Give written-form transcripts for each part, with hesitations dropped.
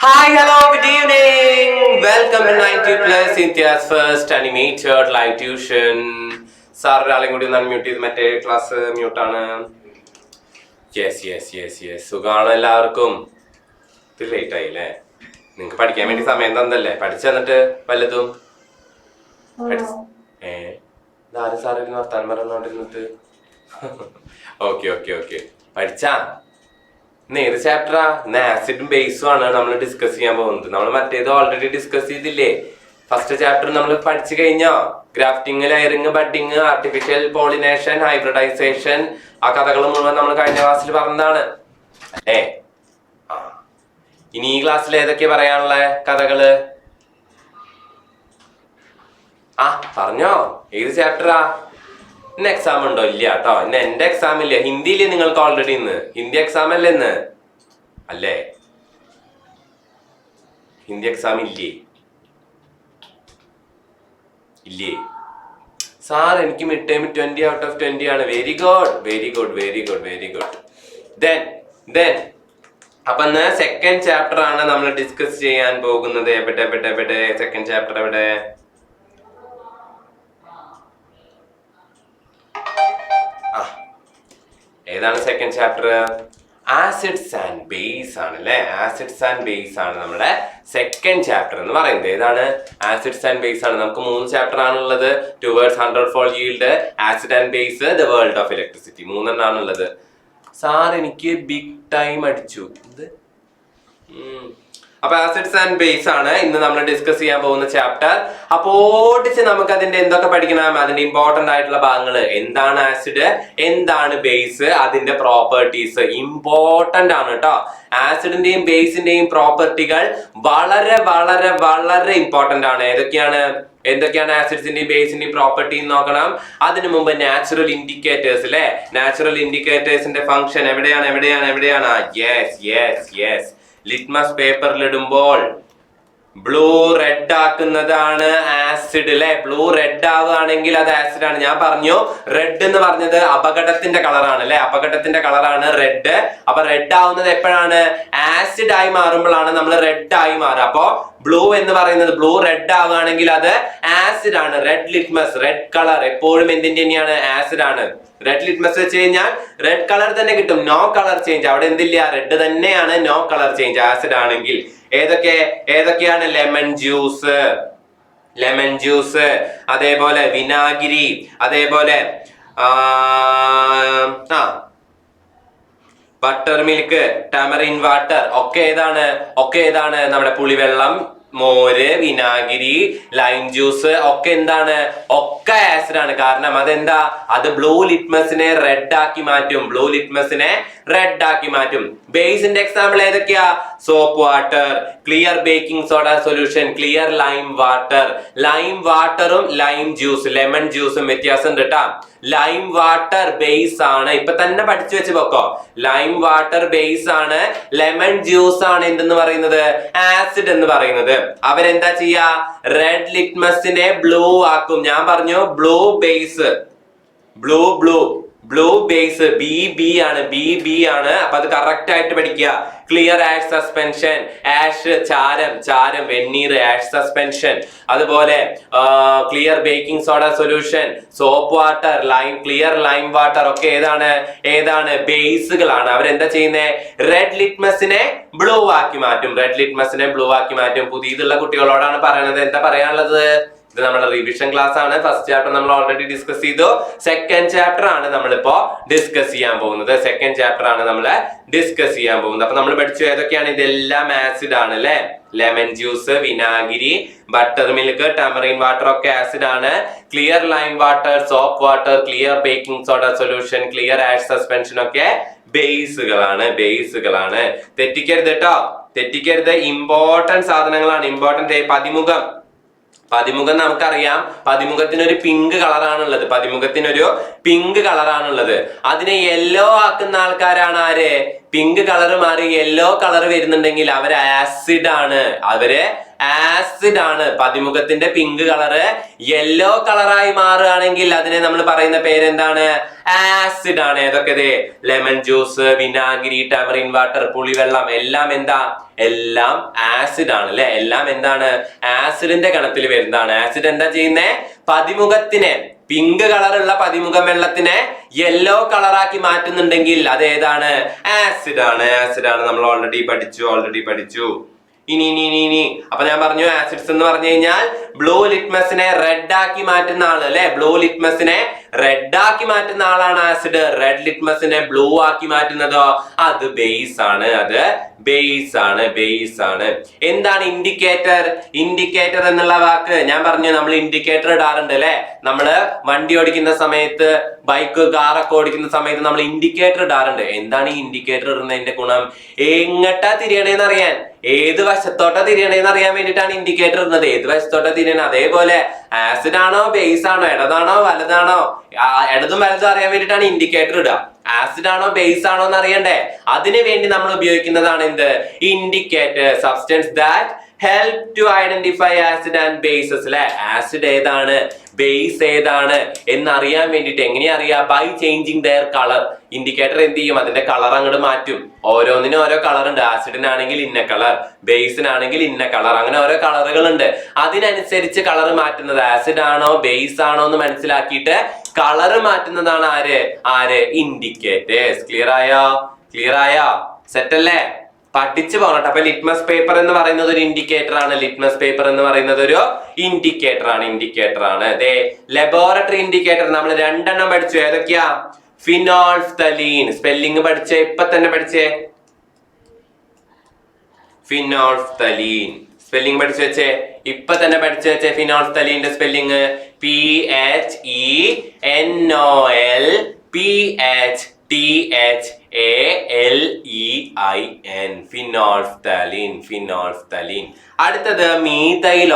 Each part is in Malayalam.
Hi, hello, good evening. Welcome to 90 Plus India's first animated live tuition. Sir ഒരാളെയും കൂടി ഒന്ന് അൺമ്യൂട്ട് ചെയ്ത് മറ്റേ ക്ലാസ് മ്യൂട്ടാണ്. യെസ് സുഖാണ് എല്ലാവർക്കും. ഇത് ലേറ്റ് ആയില്ലേ? നിങ്ങക്ക് പഠിക്കാൻ വേണ്ടി സമയം തന്നല്ലേ? പഠിച്ചു തന്നിട്ട് വല്ലതും ആരും സാറിന് വർത്താനം പറഞ്ഞോണ്ടിരുന്നിട്ട് ഓക്കെ പഠിച്ചാ ഏത് ചാപ്റ്ററാ? ആസിഡും ബേസും ആണ് നമ്മൾ ഡിസ്കസ് ചെയ്യാൻ പോകുന്നത്. നമ്മൾ മറ്റേത് ഓൾറെഡി ഡിസ്കസ് ചെയ്തില്ലേ? ഫസ്റ്റ് ചാപ്റ്റർ നമ്മൾ പഠിച്ചു കഴിഞ്ഞോ? Grafting, layering, budding, artificial pollination, hybridization, ആ കഥകൾ മുഴുവൻ നമ്മൾ കഴിഞ്ഞ ക്ലാസ്സിൽ പറഞ്ഞതാണ് അല്ലേ? ഇനി ഈ ക്ലാസ്സിൽ ഏതൊക്കെ പറയാനുള്ള കഥകള്? പറഞ്ഞോ, ഏത് ചാപ്റ്ററാ? ഇന്ന് എക്സാം ഉണ്ടോ? ഇല്ല കേട്ടോ, ഇന്ന് എന്റെ എക്സാം ഇല്ല. ഹിന്ദിയില്ലേ നിങ്ങൾക്ക് ഓൾറെഡി? ഇന്ന് ഹിന്ദി എക്സാം അല്ലേ? ഇന്ന് അല്ലേ? ഹിന്ദി എക്സാം ഇല്ലേ സാർ? എനിക്ക് മിഡ് ടൈം 20 out of 20 ആണ്. Very good. ദെൻ അപ്പൊ ഇന്ന് സെക്കൻഡ് ചാപ്റ്റർ ആണ് നമ്മൾ ഡിസ്കസ് ചെയ്യാൻ പോകുന്നത്. എവിടെ സെക്കൻഡ് ചാപ്റ്റർ എവിടെ? ഏതാണ് second chapter? Acids and base ആണ് അല്ലെ? ആസിഡ്സ് ആൻഡ് ബേസ് ആണ് നമ്മുടെ സെക്കൻഡ് ചാപ്റ്റർ എന്ന് പറയുന്നത്. ഏതാണ്? ആസിഡ്സ് ആൻഡ് ബേസ് ആണ്. നമുക്ക് 3 ചാപ്റ്റർ ആണുള്ളത്. Towards 100-fold yield, acid and base, the world of electricity. 3 ആണുള്ളത്. സാർ എനിക്ക് ബിഗ് ടൈം അടിച്ചു. അപ്പൊ ആസിഡ്സ് ആൻഡ് ബേസ് ആണ് ഇന്ന് നമ്മൾ ഡിസ്കസ് ചെയ്യാൻ പോകുന്ന ചാപ്റ്റർ. അപ്പോ ഓടിച്ച് നമുക്ക് അതിന്റെ എന്തൊക്കെ പഠിക്കണം, അതിന്റെ ഇമ്പോർട്ടന്റ് ആയിട്ടുള്ള ഭാഗങ്ങൾ. എന്താണ് ആസിഡ്, എന്താണ് ബേസ്, അതിന്റെ പ്രോപ്പർട്ടീസ് ഇമ്പോർട്ടന്റ് ആണ് കേട്ടോ. ആസിഡിന്റെയും ബേസിന്റെയും പ്രോപ്പർട്ടികൾ വളരെ ഇമ്പോർട്ടന്റ് ആണ്. എന്തൊക്കെയാണ് ആസിഡ്സിന്റെയും ബേസിന്റെയും പ്രോപ്പർട്ടി നോക്കണം. അതിനു മുമ്പ് നാച്ചുറൽ ഇൻഡിക്കേറ്റേഴ്സ് അല്ലെ? നാച്ചുറൽ ഇൻഡിക്കേറ്റേഴ്സിന്റെ ഫംഗ്ഷൻ എവിടെയാണ്? യെസ് ലിറ്റ്മസ് പേപ്പറിൽ ഇടുമ്പോൾ ബ്ലൂ റെഡ് ആക്കുന്നതാണ് ആസിഡ് അല്ലെ? ബ്ലൂ റെഡ് ആവുകയാണെങ്കിൽ അത് ആസിഡ് ആണ്. ഞാൻ പറഞ്ഞു റെഡ് എന്ന് പറഞ്ഞത് അപകടത്തിന്റെ കളറാണ് അല്ലെ? അപകടത്തിന്റെ കളറാണ് റെഡ്. അപ്പൊ റെഡ് ആവുന്നത് എപ്പോഴാണ്? ആസിഡ് ആയി മാറുമ്പോഴാണ് നമ്മൾ റെഡ് ആയി മാറുക. അപ്പോ ബ്ലൂ എന്ന് പറയുന്നത് ബ്ലൂ റെഡ് ആവുകയാണെങ്കിൽ അത് ആസിഡ് ആണ്. റെഡ് ലിറ്റ്മസ്, റെഡ് കളർ എപ്പോഴും എന്തിന്റെ തന്നെയാണ്? ആസിഡ് ആണ്. റെഡ് ലിറ്റ്മസ് വെച്ച് കഴിഞ്ഞാൽ റെഡ് കളർ തന്നെ കിട്ടും. No colour change. അവിടെ എന്തില്ല? റെഡ് തന്നെയാണ്. നോ കളർ ചേഞ്ച് ആസിഡ് ആണെങ്കിൽ. ഏതൊക്കെയാണ്? ലെമൺ ജ്യൂസ്, അതേപോലെ വിനാഗിരി, അതേപോലെ ബട്ടർ മിൽക്ക്, ടാമറിൻ വാട്ടർ ഒക്കെ ഏതാണ്? നമ്മുടെ പുളിവെള്ളം, മോര്, വിനാഗിരി, ലൈം ജ്യൂസ് ഒക്കെ എന്താണ്? ഒക്കെ ആസിഡ് ആണ്. കാരണം അതെന്താ? അത് ബ്ലൂ ലിറ്റ്മസിനെ റെഡ് ആക്കി മാറ്റും. ബേസിന്റെ എക്സാമ്പിൾ ഏതൊക്കെയാ? Soap water, clear baking soda solution, clear lime water. Lime വാട്ടറും ലൈം ജ്യൂസ്, ലെമൺ ജ്യൂസും വ്യത്യാസം ഉണ്ട് കേട്ടാ. ലൈം വാട്ടർ ബേസ് ആണ്. ഇപ്പൊ തന്നെ പഠിച്ചു വെച്ച് വെക്കോ. ലൈം വാട്ടർ ബേസ് ആണ്. ലെമൺ ജ്യൂസ് ആണ് എന്തെന്ന് പറയുന്നത്? ആസിഡ് എന്ന് പറയുന്നത്. അവരെന്താ ചെയ്യാ? റെഡ് ലിറ്റ്മസിനെ ബ്ലൂ ആക്കും. ഞാൻ പറഞ്ഞു blue base, blue base B ആണ്. അപ്പൊ അത് കറക്റ്റ് ആയിട്ട് പഠിക്കുക. ക്ലിയർ ആഷ് സസ്പെൻഷൻ, ആഷ് ചാരം, വെണ്ണീർ, ആഷ് സസ്പെൻഷൻ. അതുപോലെ clear baking soda solution, soap water, clear lime water ഒക്കെ ഏതാണ്? ബേസുകളാണ്. അവരെന്താ ചെയ്യുന്നത്? റെഡ് ലിറ്റ്മസിനെ ബ്ലൂ ആക്കി മാറ്റും. പുതിയതുള്ള കുട്ടികളോടാണ് പറയണത്. എന്താ പറയാനുള്ളത്? ഇത് നമ്മുടെ റിവിഷൻ ക്ലാസ് ആണ്. ഫസ്റ്റ് ചാപ്റ്റർ നമ്മൾ ഓൾറെഡി ഡിസ്കസ് ചെയ്തു. സെക്കൻഡ് ചാപ്റ്റർ ആണ് നമ്മളിപ്പോ ഡിസ്കസ് ചെയ്യാൻ പോകുന്നത്. അപ്പൊ നമ്മൾ പഠിച്ചു ഏതൊക്കെയാണ്? ഇതെല്ലാം ആസിഡ് ആണ് അല്ലെ? ലെമൺ ജ്യൂസ്, വിനാഗിരി, ബട്ടർ മിൽക്ക്, ടാമറിൻ വാട്ടർ ഒക്കെ ആസിഡ് ആണ്. Clear lime water, soap water, clear baking soda solution, clear ash suspension ഒക്കെ ബേസുകളാണ്. തെറ്റിക്കരുത്. ഇമ്പോർട്ടന്റ് സാധനങ്ങളാണ്. പതിമുഖം നമുക്കറിയാം. പതിമുഖത്തിനൊരു പിങ്ക് കളറാണുള്ളത്. അതിനെ യെല്ലോ ആക്കുന്ന ആൾക്കാരാണ് ആര്? പിങ്ക് കളർ മാറി യെല്ലോ കളർ വരുന്നുണ്ടെങ്കിൽ അവര് ആസിഡ് ആണ്. ആസിഡ് ആണ്. പതിമുഖത്തിന്റെ പിങ്ക് കളറ് യെല്ലോ കളറായി മാറുകയാണെങ്കിൽ അതിനെ നമ്മൾ പറയുന്ന പേരെന്താണ്? ആസിഡ് ആണ്. ഏതൊക്കെ? ലെമൺ ജ്യൂസ്, വിനാഗിരി, ടാമറിൻ വാട്ടർ, പുളിവെള്ളം എല്ലാം എന്താ? എല്ലാം ആസിഡ് ആണ് അല്ലെ. എല്ലാം എന്താണ്? ആസിഡിന്റെ ഗണത്തിൽ വരുന്നതാണ്. ആസിഡ് എന്താ ചെയ്യുന്നേ? പതിമുഖത്തിനെ, പിങ്ക് കളറുള്ള പതിമുഖം വെള്ളത്തിനെ യെല്ലോ കളറാക്കി മാറ്റുന്നുണ്ടെങ്കിൽ അത് ഏതാണ്? ആസിഡ് ആണ്. ആസിഡ് ആണ്. നമ്മൾ ഓൾറെഡി പഠിച്ചു. ഇനി അപ്പൊ ഞാൻ പറഞ്ഞു ആസിഡ്സ് എന്ന് പറഞ്ഞു കഴിഞ്ഞാൽ ബ്ലൂ ലിറ്റ്മസിനെ റെഡ് ആക്കി മാറ്റുന്ന ആള് അല്ലെ. ബ്ലൂ ലിറ്റ്മസിനെ റെഡ് ആക്കി മാറ്റുന്ന ആളാണ് ആസിഡ്. റെഡ് ലിറ്റ്മസിനെ ബ്ലൂ ആക്കി മാറ്റുന്നതോ അത് ബേസ് ആണ്. ബേസ് ആണ്. എന്താണ് ഇൻഡിക്കേറ്റർ? ഇൻഡിക്കേറ്റർ എന്നുള്ള വാക്ക് ഞാൻ പറഞ്ഞു, നമ്മൾ ഇൻഡിക്കേറ്റർ ഇടാറുണ്ട് അല്ലെ. നമ്മള് വണ്ടി ഓടിക്കുന്ന സമയത്ത്, ബൈക്ക്, കാറൊക്കെ ഓടിക്കുന്ന സമയത്ത് നമ്മൾ ഇൻഡിക്കേറ്റർ ഇടാറുണ്ട്. എന്താണ് ഈ ഇൻഡിക്കേറ്റർ ഇടുന്നതിന്റെ ഗുണം? എങ്ങട്ടാ തിരിയണേന്ന് അറിയാൻ, ഏത് വശത്തോട്ടാ തിരിയണേന്ന് അറിയാൻ വേണ്ടിയിട്ടാണ് ഇൻഡിക്കേറ്റർ ഇടുന്നത്. ഏത് വശത്തോട്ടാ തിരിയണേ? അതേപോലെ ആസിഡ് ആണോ ബേസ് ആണോ, ഇടതാണോ വലതാണോ, ഇടതും വലതും അറിയാൻ വേണ്ടിയിട്ടാണ് ഇൻഡിക്കേറ്റർ ഇടുക. ആസിഡ് ആണോ ബേസ് ആണോ എന്ന് അറിയണ്ടേ? അതിനു വേണ്ടി നമ്മൾ ഉപയോഗിക്കുന്നതാണ് എന്ത്? Indicator. Substance that help to identify acid and bases അല്ലെ. ആസിഡ് ഏതാണ്, ബേസ് ഏതാണ് എന്നറിയാൻ വേണ്ടിയിട്ട് എങ്ങനെയാ അറിയാ? By changing their colour. Indicator എന്ത് ചെയ്യും? അതിന്റെ കളർ അങ്ങോട്ട് മാറ്റും. ഓരോന്നിനും ഓരോ കളർ ഉണ്ട്. ആസിഡിനാണെങ്കിൽ ഇന്ന കളർ, ബേസിനാണെങ്കിൽ ഇന്ന കളർ, അങ്ങനെ ഓരോ കളറുകൾ ഉണ്ട്. അതിനനുസരിച്ച് കളർ മാറ്റുന്നത് ആസിഡ് ആണോ ബേസ് ആണോ എന്ന് മനസ്സിലാക്കിയിട്ട് കളർ മാറ്റുന്നതാണ് ആര്? ഇൻഡിക്കേറ്റേഴ്സ്. ക്ലിയർ ആയോ? സെറ്റ് അല്ലേ? പഠിച്ചു പോകണം. അപ്പൊ ലിറ്റ്മസ് പേപ്പർ എന്ന് പറയുന്നത് ഒരു ഇൻഡിക്കേറ്റർ ആണ്. ഇൻഡിക്കേറ്റർ ആണ്. ലബോറട്ടറി ഇൻഡിക്കേറ്റർ നമ്മൾ 2 എണ്ണം പഠിച്ചു. ഏതൊക്കെയാ? ഫിനോൾഫ്തലീൻ. സ്പെല്ലിംഗ് പഠിച്ചേ, ഇപ്പൊ തന്നെ പഠിച്ചേ. ഫിനോൾഫ്തലീൻ സ്പെല്ലിംഗ് പഠിച്ചു വെച്ചേ, ഇപ്പൊ തന്നെ പഠിച്ചു വെച്ചേ. ഫിനോൾഫ്തലീന്റെ സ്പെല്ലിംഗ് PHENOLPHTHALEIN. ഫിനോൾഫ്തലീൻ. അടുത്തത് മീഥൈൽ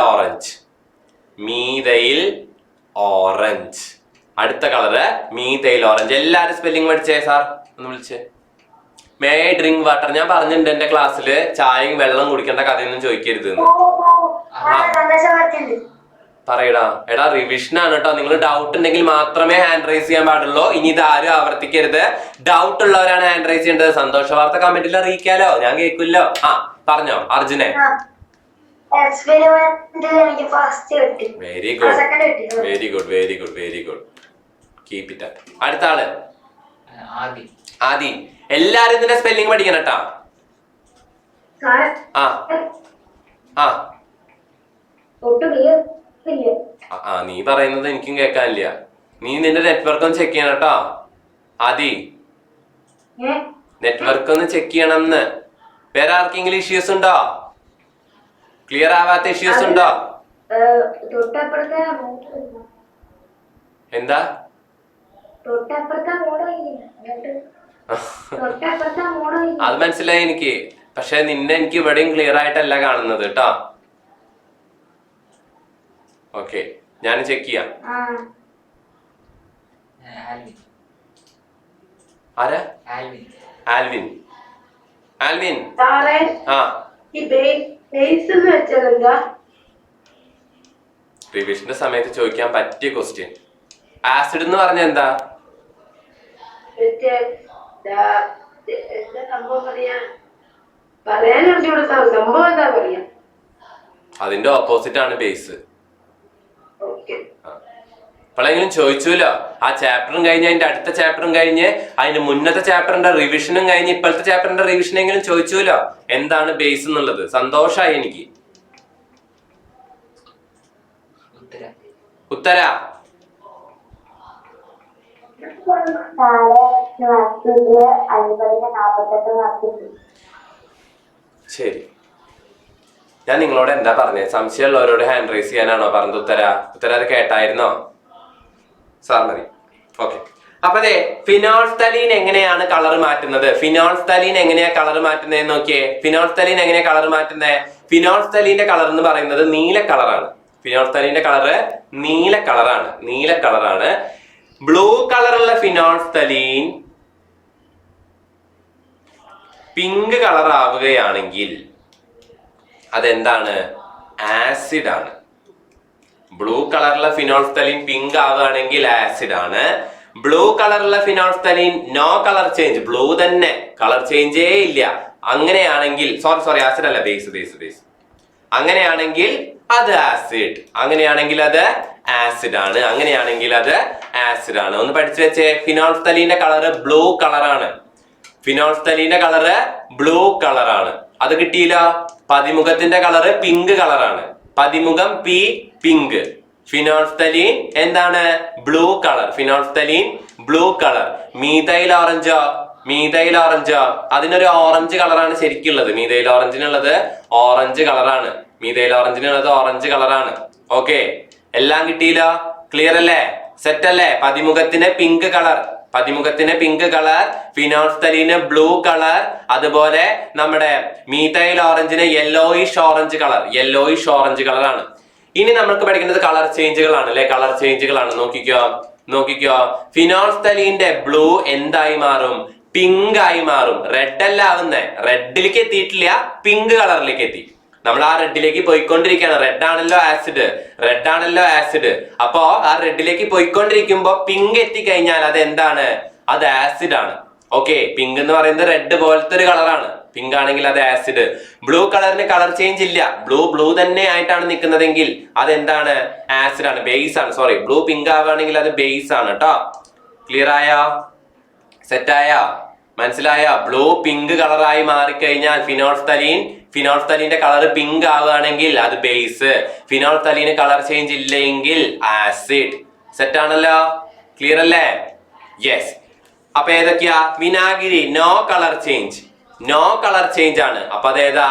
ഓറഞ്ച്. അടുത്ത കളറ് മീഥൈൽ ഓറഞ്ച്. എല്ലാരും സ്പെല്ലിംഗ് പഠിച്ചേ? സാർ ഒന്ന് വിളിച്ചേ. May I drink water. ഞാൻ പറഞ്ഞിട്ടുണ്ട് എന്റെ ക്ലാസ്സിൽ ചായയും വെള്ളം കുടിക്കേണ്ട കഥയൊന്നും ചോദിക്കരുത്. പറയടാ. എടാ റിവിഷൻ ആണ് കേട്ടോ. നിങ്ങൾ ഡൗട്ട് ഉണ്ടെങ്കിൽ മാത്രമേ ഹാൻഡ് റൈസ് ചെയ്യാൻ പാടുള്ളൂ. ഇനി ഇത് ആരും ആവർത്തിക്കരുത്. ഡൗട്ട് ഉള്ളവരാണ് ഹാൻഡ് റൈസ് ചെയ്യേണ്ടത്. സന്തോഷ വാർത്ത കമന്റിൽ അറിയിക്കാലോ, ഞാൻ കേൾക്കില്ലോ. പറഞ്ഞോ അർജുനെ. Very good. Keep it up. അടുത്ത ആള് ആദി. എല്ലാരും ഇതിന്റെ സ്പെല്ലിംഗ് പഠിക്കണം കേട്ടാ. നീ പറയുന്നത് എനിക്കും കേൾക്കാനില്ല. നീ നിന്റെ നെറ്റ്വർക്ക് ഒന്ന് ചെക്ക് ചെയ്യണം കേട്ടോ ആദി. നെറ്റ്വർക്ക് ഒന്ന് ചെക്ക് ചെയ്യണം. വേറെ ആർക്കെങ്കിലും ഇഷ്യൂസ് ഉണ്ടോ? ക്ലിയർ ആവാത്ത ഇഷ്യൂസ് ഉണ്ടോ? എന്താ? അത് മനസ്സിലായി എനിക്ക്. പക്ഷെ നിന്നെ എനിക്ക് ഇവിടെയും ക്ലിയർ ആയിട്ടല്ല കാണുന്നത് കേട്ടോ. ഓക്കെ, ഞാൻ ചെക്ക് ചെയ്യാം. ആരാ? ആൽവിൻ. റിവിഷന്റെ സമയത്ത് ചോദിക്കാൻ പറ്റിയ ക്വസ്റ്റ്യൻ. ആസിഡ് എന്ന് പറഞ്ഞ എന്താ? അതിന്റെ ഓപ്പോസിറ്റ് ആണ് ബേസ്. എപ്പോഴെങ്കിലും ചോദിച്ചൂലോ. ആ ചാപ്റ്ററും കഴിഞ്ഞ് അതിന്റെ അടുത്ത ചാപ്റ്ററും കഴിഞ്ഞ് അതിന്റെ മുന്നത്തെ ചാപ്റ്ററിന്റെ റിവിഷനും കഴിഞ്ഞ് ഇപ്പോഴത്തെ ചാപ്റ്ററിന്റെ റിവിഷനെങ്കിലും ചോദിച്ചൂലോ എന്താണ് ബേസ് എന്നുള്ളത്. സന്തോഷായി എനിക്ക്. ഉത്തര ശരി. ഞാൻ നിങ്ങളോട് എന്താ പറഞ്ഞത്? സംശയമുള്ളവരോട് ഹാൻഡ് റൈസ് ചെയ്യാനാണോ പറഞ്ഞത്? ഉത്തര അത് കേട്ടായിരുന്നോ? സാർ മതി. ഓക്കെ. അപ്പൊ അതെ, ഫിനോൾഫ്തലീൻ എങ്ങനെയാണ് കളർ മാറ്റുന്നത്? ഫിനോൾഫ്തലീൻ എങ്ങനെയാ കളർ മാറ്റുന്നത് നോക്കിയേ. ഫിനോൾഫ്തലീൻ എങ്ങനെയാ കളർ മാറ്റുന്നത്? ഫിനോൾഫ്തലീന്റെ കളർ എന്ന് പറയുന്നത് നീല കളറാണ്. ഫിനോൾഫ്തലീന്റെ കളറ് നീല കളറാണ്. ബ്ലൂ കളറുള്ള ഫിനോൾഫ്തലീൻ പിങ്ക് കളർ ആവുകയാണെങ്കിൽ അതെന്താണ്? ആസിഡ് ആണ്. ബ്ലൂ കളറിലെ ഫിനോൾഫ്തലീൻ പിങ്ക് ആവുകയാണെങ്കിൽ ആസിഡ് ആണ്. ബ്ലൂ കളറിലെ ഫിനോൾഫ്തലീൻ നോ കളർ ചേഞ്ച്, ബ്ലൂ തന്നെ, കളർ ചേഞ്ചേ ഇല്ല, അങ്ങനെയാണെങ്കിൽ സോറി ആസിഡ് അല്ല, ബേസ് അങ്ങനെയാണെങ്കിൽ അത് ആസിഡ്, അങ്ങനെയാണെങ്കിൽ അത് ആസിഡ് ആണ്, അങ്ങനെയാണെങ്കിൽ അത് ആസിഡ് ആണ്. ഒന്ന് പഠിച്ചു വെച്ചേ. ഫിനോൾഫ്തലീന്റെ കളറ് ബ്ലൂ കളറാണ്, ഫിനോൾഫ്തലീന്റെ കളറ് ബ്ലൂ കളറാണ്. അത് കിട്ടിയില്ല. പതിമുഖത്തിന്റെ കളറ് പിങ്ക് കളറാണ്, പതിമുഖം പി പിങ്ക്. ഫിനോൾഫ്തലീൻ എന്താണ്? Blue colour, phenolphthalein blue colour. Methyl ഓറഞ്ചോ അതിനൊരു ഓറഞ്ച് കളറാണ് ശരിക്കുള്ളത്. മീഥൈൽ ഓറഞ്ചിനുള്ളത് ഓറഞ്ച് കളറാണ്, ഓറഞ്ച് കളറാണ്. ഓക്കെ, എല്ലാം കിട്ടിയില്ല. ക്ലിയർ അല്ലേ? സെറ്റ് അല്ലേ? പതിമുഖത്തിന് പിങ്ക് കളർ, ഫിനോൾഫ്തലീന് ബ്ലൂ കളർ, അതുപോലെ നമ്മുടെ മീഥൈൽ ഓറഞ്ചിന് യെല്ലോയിഷ് ഓറഞ്ച് കളറാണ്. ഇനി നമുക്ക് പഠിക്കുന്നത് കളർ ചേഞ്ചുകളാണ് അല്ലെ? കളർ ചേഞ്ചുകളാണ്. നോക്കിക്കോ. ഫിനോൾഫ്തലീന്റെ ബ്ലൂ എന്തായി മാറും? പിങ്ക് ആയി മാറും. റെഡ് അല്ല ആവുന്നേ, റെഡിലേക്ക് എത്തിയിട്ടില്ല, പിങ്ക് കളറിലേക്ക് എത്തി. നമ്മൾ ആ റെഡിലേക്ക് പോയിക്കൊണ്ടിരിക്കുകയാണ്. റെഡ് ആണല്ലോ ആസിഡ്. അപ്പോ ആ റെഡിലേക്ക് പോയിക്കൊണ്ടിരിക്കുമ്പോ പിങ്ക് എത്തിക്കഴിഞ്ഞാൽ അത് എന്താണ്? അത് ആസിഡ് ആണ്. ഓക്കെ, പിങ്ക് എന്ന് പറയുന്നത് റെഡ് പോലത്തെ ഒരു കളറാണ്, പിങ്ക് ആണെങ്കിൽ അത് ആസിഡ്. ബ്ലൂ കളറിന് കളർ ചേഞ്ച് ഇല്ല, ബ്ലൂ തന്നെ ആയിട്ടാണ് നിൽക്കുന്നതെങ്കിൽ അത് എന്താണ്? ആസിഡ് ആണ്, ബേസ് ആണ്. സോറി, ബ്ലൂ പിങ്ക് ആവുകയാണെങ്കിൽ അത് ബേസ് ആണ് കേട്ടോ. ക്ലിയർ ആയോ? സെറ്റായോ? മനസ്സിലായോ? ബ്ലൂ പിങ്ക് കളറായി മാറിക്കഴിഞ്ഞാൽ ഫിനോൾഫ്തലീന്റെ കളർ പിങ്ക് ആവുകയാണെങ്കിൽ അത് ബേസ്, ഫിനോൾഫ്തലീന് കളർ ചേഞ്ച് ഇല്ലെങ്കിൽ ആസിഡ്. സെറ്റ് ആണല്ലോ? ക്ലിയർ അല്ലേ? യെസ്. അപ്പൊ ഏതൊക്കെയാ? വിനാഗിരി നോ കളർ ചേഞ്ച് ആണ്. അപ്പൊ അതേതാ?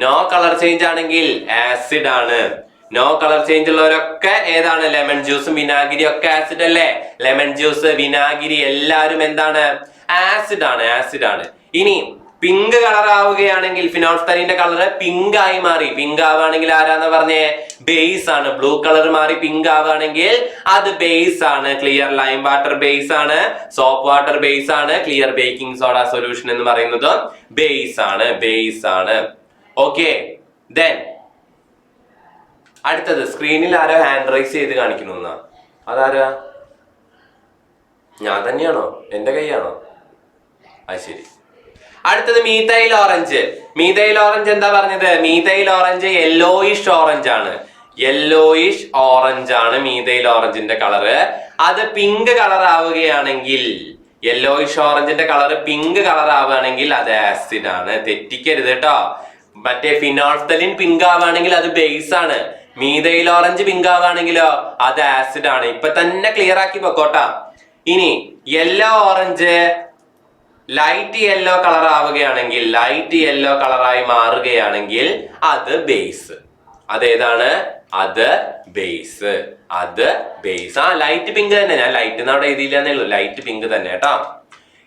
നോ കളർ ചേഞ്ച് ആണെങ്കിൽ ആസിഡ് ആണ്. നോ കളർ ചേഞ്ച് ഉള്ളവരൊക്കെ ഏതാണ്? ലെമൺ ജ്യൂസും വിനാഗിരി ഒക്കെ ആസിഡ് അല്ലേ? ലെമൺ ജ്യൂസ്, വിനാഗിരി എല്ലാവരും എന്താണ്? ആസിഡ് ആണ്. ഇനി പിങ്ക് കളർ ആവുകയാണെങ്കിൽ ഫിനോൾഫ്തലീന്റെ കളർ പിങ്ക് ആയി മാറി, പിങ്ക് ആവുകയാണെങ്കിൽ ആരാന്ന് പറഞ്ഞേ? ബേസ് ആണ്. ബ്ലൂ കളർ മാറി പിങ്ക് ആവുകയാണെങ്കിൽ അത് ബേസ് ആണ്. ക്ലിയർ ലൈം വാട്ടർ ബേസ് ആണ്, സോപ്പ് വാട്ടർ ബേസ് ആണ്, ക്ലിയർ ബേക്കിംഗ് സോഡ സൊല്യൂഷൻ എന്ന് പറയുന്നത് ബേസ് ആണ്. ഓക്കെ, ദെൻ അടുത്തത് സ്ക്രീനിൽ ആരോ ഹാൻഡ് റൈസ് ചെയ്ത് കാണിക്കണമെന്നാ. അതാരാ? ഞാൻ തന്നെയാണോ? എന്റെ കൈയാണോ? അത് ശരി. അടുത്തത് മീഥൈൽ ഓറഞ്ച് എന്താ പറഞ്ഞത്? മീഥൈൽ ഓറഞ്ച് യെല്ലോയിഷ് ഓറഞ്ച് ആണ് മീഥൈൽ ഓറഞ്ചിന്റെ കളറ്. അത് പിങ്ക് കളർ ആവുകയാണെങ്കിൽ, യെല്ലോയിഷ് ഓറഞ്ചിന്റെ കളർ പിങ്ക് കളർ ആവുകയാണെങ്കിൽ അത് ആസിഡ് ആണ്. തെറ്റിക്കരുത് കേട്ടോ. മറ്റേ ഫിനോൾഫ്തലീൻ പിങ്ക് ആവുകയാണെങ്കിൽ അത് ബേസ് ആണ്, മീഥൈൽ ഓറഞ്ച് പിങ്ക് ആവുകയാണെങ്കിലോ അത് ആസിഡ് ആണ്. ഇപ്പൊ തന്നെ ക്ലിയർ ആക്കി പൊക്കോട്ടാ. ഇനി yellow orange light yellow colour ആവുകയാണെങ്കിൽ, ലൈറ്റ് യെല്ലോ കളറായി മാറുകയാണെങ്കിൽ അത് ബേസ്. അതേതാണ്? അത് ബേസ്. ആ ലൈറ്റ് പിങ്ക് തന്നെ. ഞാൻ ലൈറ്റ് എന്ന് അവിടെ എഴുതിയില്ലെന്നേ ഉള്ളൂ, ലൈറ്റ് പിങ്ക് തന്നെ കേട്ടോ.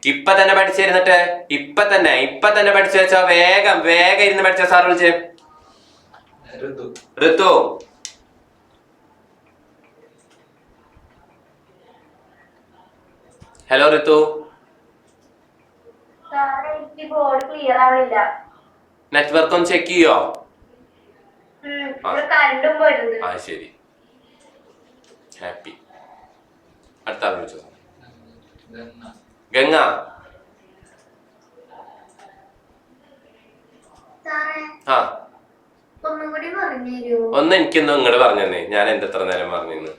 ഇപ്പൊ തന്നെ പഠിച്ചിരുന്നിട്ട് ഇപ്പൊ തന്നെ പഠിച്ചു വെച്ചോ. വേഗം ഇരുന്ന് പഠിച്ചോ. സാർ വിളിച്ചേ. ഋതു. ഹലോ ഋതു. നെറ്റ്വർക്ക് ഒന്ന് ചെക്ക് ചെയ്യോ? ആ ശരി, ഹാപ്പി. അടുത്ത ആൾ വിളിച്ചോ. ഗംഗ. ആ ഒന്ന് എനിക്കൊന്നും ഇങ്ങോട്ട് പറഞ്ഞേ. ഞാൻ എത്ര നേരം പറഞ്ഞിരുന്നു.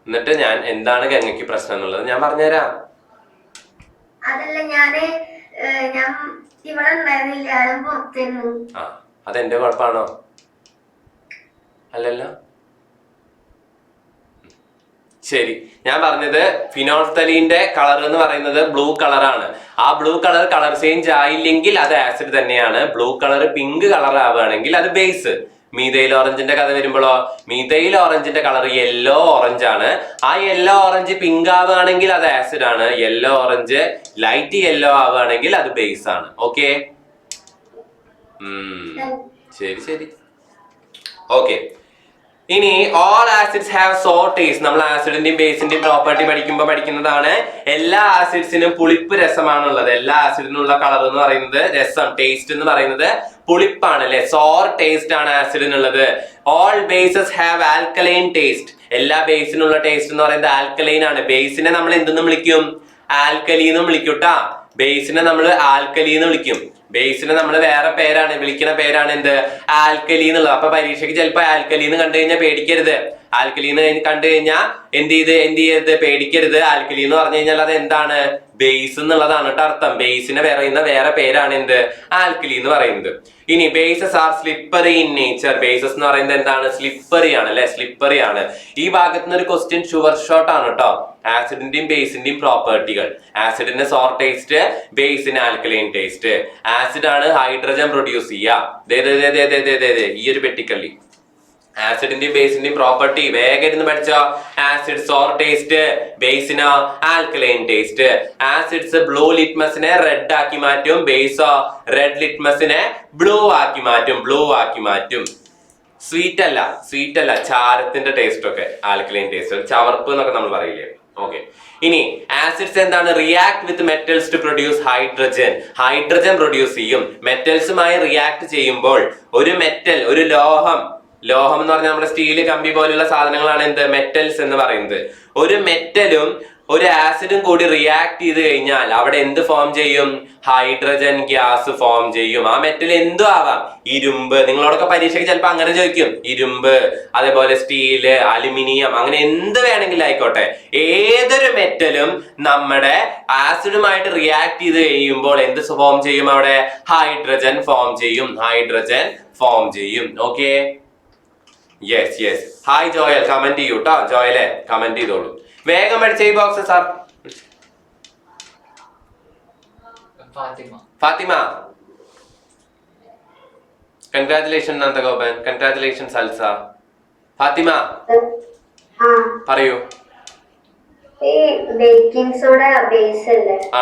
എന്നിട്ട് ഞാൻ എന്താണ് ഗംഗയ്ക്ക് പ്രശ്നം എന്നുള്ളത് ഞാൻ പറഞ്ഞുതരാം. ആ അതെന്റെ കുഴപ്പമാണോ? അല്ലല്ലോ. ശരി, ഞാൻ പറഞ്ഞത് ഫിനോൾഫ്തലീന്റെ കളർ എന്ന് പറയുന്നത് ബ്ലൂ കളറാണ്. ആ ബ്ലൂ കളർ ചേഞ്ച് ആയില്ലെങ്കിൽ അത് ആസിഡ് തന്നെയാണ്. ബ്ലൂ കളർ പിങ്ക് കളർ ആവുകയാണെങ്കിൽ അത് ബേസ്. മീഥൈൽ ഓറഞ്ചിന്റെ കഥ വരുമ്പോഴോ, മീഥൈൽ ഓറഞ്ചിന്റെ കളർ യെല്ലോ ഓറഞ്ച് ആണ്. ആ യെല്ലോ ഓറഞ്ച് പിങ്ക് ആവുകയാണെങ്കിൽ അത് ആസിഡ് ആണ്. യെല്ലോ ഓറഞ്ച് ലൈറ്റ് യെല്ലോ ആവുകയാണെങ്കിൽ അത് ബേസ് ആണ്. ഓക്കെ, ശരി. ഓക്കെ, ഇനി all acids have sour taste. നമ്മൾ ആസിഡിന്റെയും ബേസിന്റെയും പ്രോപ്പർട്ടി പഠിക്കുന്നതാണ്. എല്ലാ ആസിഡ്സിനും പുളിപ്പ് രസമാണുള്ളത്. എല്ലാ ആസിഡിനുള്ള കളർ എന്ന് പറയുന്നത് രസം, ടേസ്റ്റ് എന്ന് പറയുന്നത് പുളിപ്പാണ് അല്ലെ. സോർ ടേസ്റ്റ് ആണ് ആസിഡിനുള്ളത്. All bases have alkaline taste. എല്ലാ ബേസിനുള്ള ടേസ്റ്റ് എന്ന് പറയുന്നത് ആൽക്കലൈൻ ആണ്. ബേസിനെ നമ്മൾ എന്തെന്ന് വിളിക്കും? ആൽക്കലി എന്ന് വിളിക്കൂട്ടാ. ബേസിനെ നമ്മൾ ആൽക്കലി എന്ന് വിളിക്കും. ബേസിനെ നമ്മൾ വേറെ പേരാണ് വിളിക്കുന്ന പേരാണ് എന്ത്? ആൽക്കലി എന്നുള്ളത്. അപ്പൊ പരീക്ഷയ്ക്ക് ചിലപ്പോ ആൽക്കലി എന്ന് കണ്ടു കഴിഞ്ഞാൽ പേടിക്കരുത്. ആൽക്കലി എന്ന് കണ്ടു കഴിഞ്ഞാൽ എന്ത് ചെയ്യരുത്? പേടിക്കരുത്. ആൽക്കലി എന്ന് പറഞ്ഞു കഴിഞ്ഞാൽ അത് എന്താണ്? ബേസ് എന്നുള്ളതാണ് കേട്ടോ അർത്ഥം. ബേസിനെ പറയുന്ന വേറെ പേരാണ് എന്ത്? ആൽക്കലി എന്ന് പറയുന്നത്. ഇനി bases R slippery in nature. Bases എന്ന് പറയുന്നത് എന്താണ്? സ്ലിപ്പറി ആണ് അല്ലെ, സ്ലിപ്പറി ആണ്. ഈ ഭാഗത്ത് നിന്ന് ഒരു ക്വസ്റ്റ്യൻ ഷുവർ ഷോട്ട് ആണ് കേട്ടോ. ആസിഡിന്റെയും ബേസിന്റെയും പ്രോപ്പർട്ടികൾ. ആസിഡിന് സോർ ടേസ്റ്റ്, ബേസിന് ആൽക്കലൈൻ ടേസ്റ്റ്. ആസിഡ് ആണ് ഹൈഡ്രജൻ പ്രൊഡ്യൂസ് ചെയ്യുക. ഈ ഒരു പെട്ടിക്കള്ളി ആസിഡിന്റെയും ബേസിന്റെയും പ്രോപ്പർട്ടി വേഗം ഇരുന്ന് പഠിച്ചോ. ആസിഡ് സോർ ടേസ്റ്റ്, ബേസിനോ ആൽക്കലൈൻ ടേസ്റ്റ്. ആസിഡ്സ് ബ്ലൂ ലിറ്റ്മസിനെ റെഡ് ആക്കി മാറ്റും, ബേസോ റെഡ് ലിറ്റ്മസിനെ ബ്ലൂ ആക്കി മാറ്റും. സ്വീറ്റ് അല്ല, ചാരത്തിന്റെ ടേസ്റ്റ് ഒക്കെ ആൽക്കലൈൻ ടേസ്റ്റ്, ചവർപ്പ് എന്നൊക്കെ നമ്മൾ പറയില്ലേ. ഓക്കെ, ഇനി ആസിഡ്സ് എന്താണ്? React with metals to produce hydrogen. Hydrogen produce ചെയ്യും. മെറ്റൽസുമായി റിയാക്ട് ചെയ്യുമ്പോൾ ഒരു മെറ്റൽ, ഒരു ലോഹം എന്ന് പറഞ്ഞാൽ നമ്മുടെ സ്റ്റീല്, കമ്പി പോലുള്ള സാധനങ്ങളാണ് എന്ത്? മെറ്റൽസ് എന്ന് പറയുന്നത്. ഒരു മെറ്റലും ഒരു ആസിഡും കൂടി റിയാക്ട് ചെയ്ത് കഴിഞ്ഞാൽ അവിടെ എന്ത് ഫോം ചെയ്യും? ഹൈഡ്രജൻ ഗ്യാസ് ഫോം ചെയ്യും. ആ മെറ്റൽ എന്തും ആവാം. ഇരുമ്പ്, നിങ്ങളോടൊക്കെ പരീക്ഷയ്ക്ക് ചിലപ്പോൾ അങ്ങനെ ചോദിക്കും. ഇരുമ്പ്, അതേപോലെ സ്റ്റീല്, അലുമിനിയം, അങ്ങനെ എന്ത് വേണമെങ്കിലും ആയിക്കോട്ടെ. ഏതൊരു മെറ്റലും നമ്മുടെ ആസിഡുമായിട്ട് റിയാക്ട് ചെയ്ത് കഴിയുമ്പോൾ എന്ത് ഫോം ചെയ്യും? അവിടെ ഹൈഡ്രജൻ ഫോം ചെയ്യും. Okay, yes. Hi Joel, comment ചെയ്യൂ കേട്ടോ. ജോയലെ കമന്റ് ചെയ്തോളൂ. വേഗം പഠിച്ച ഈ box sir. Fathima, congratulation Nandagopan, congratulation Salsa. Fathima പറയൂ.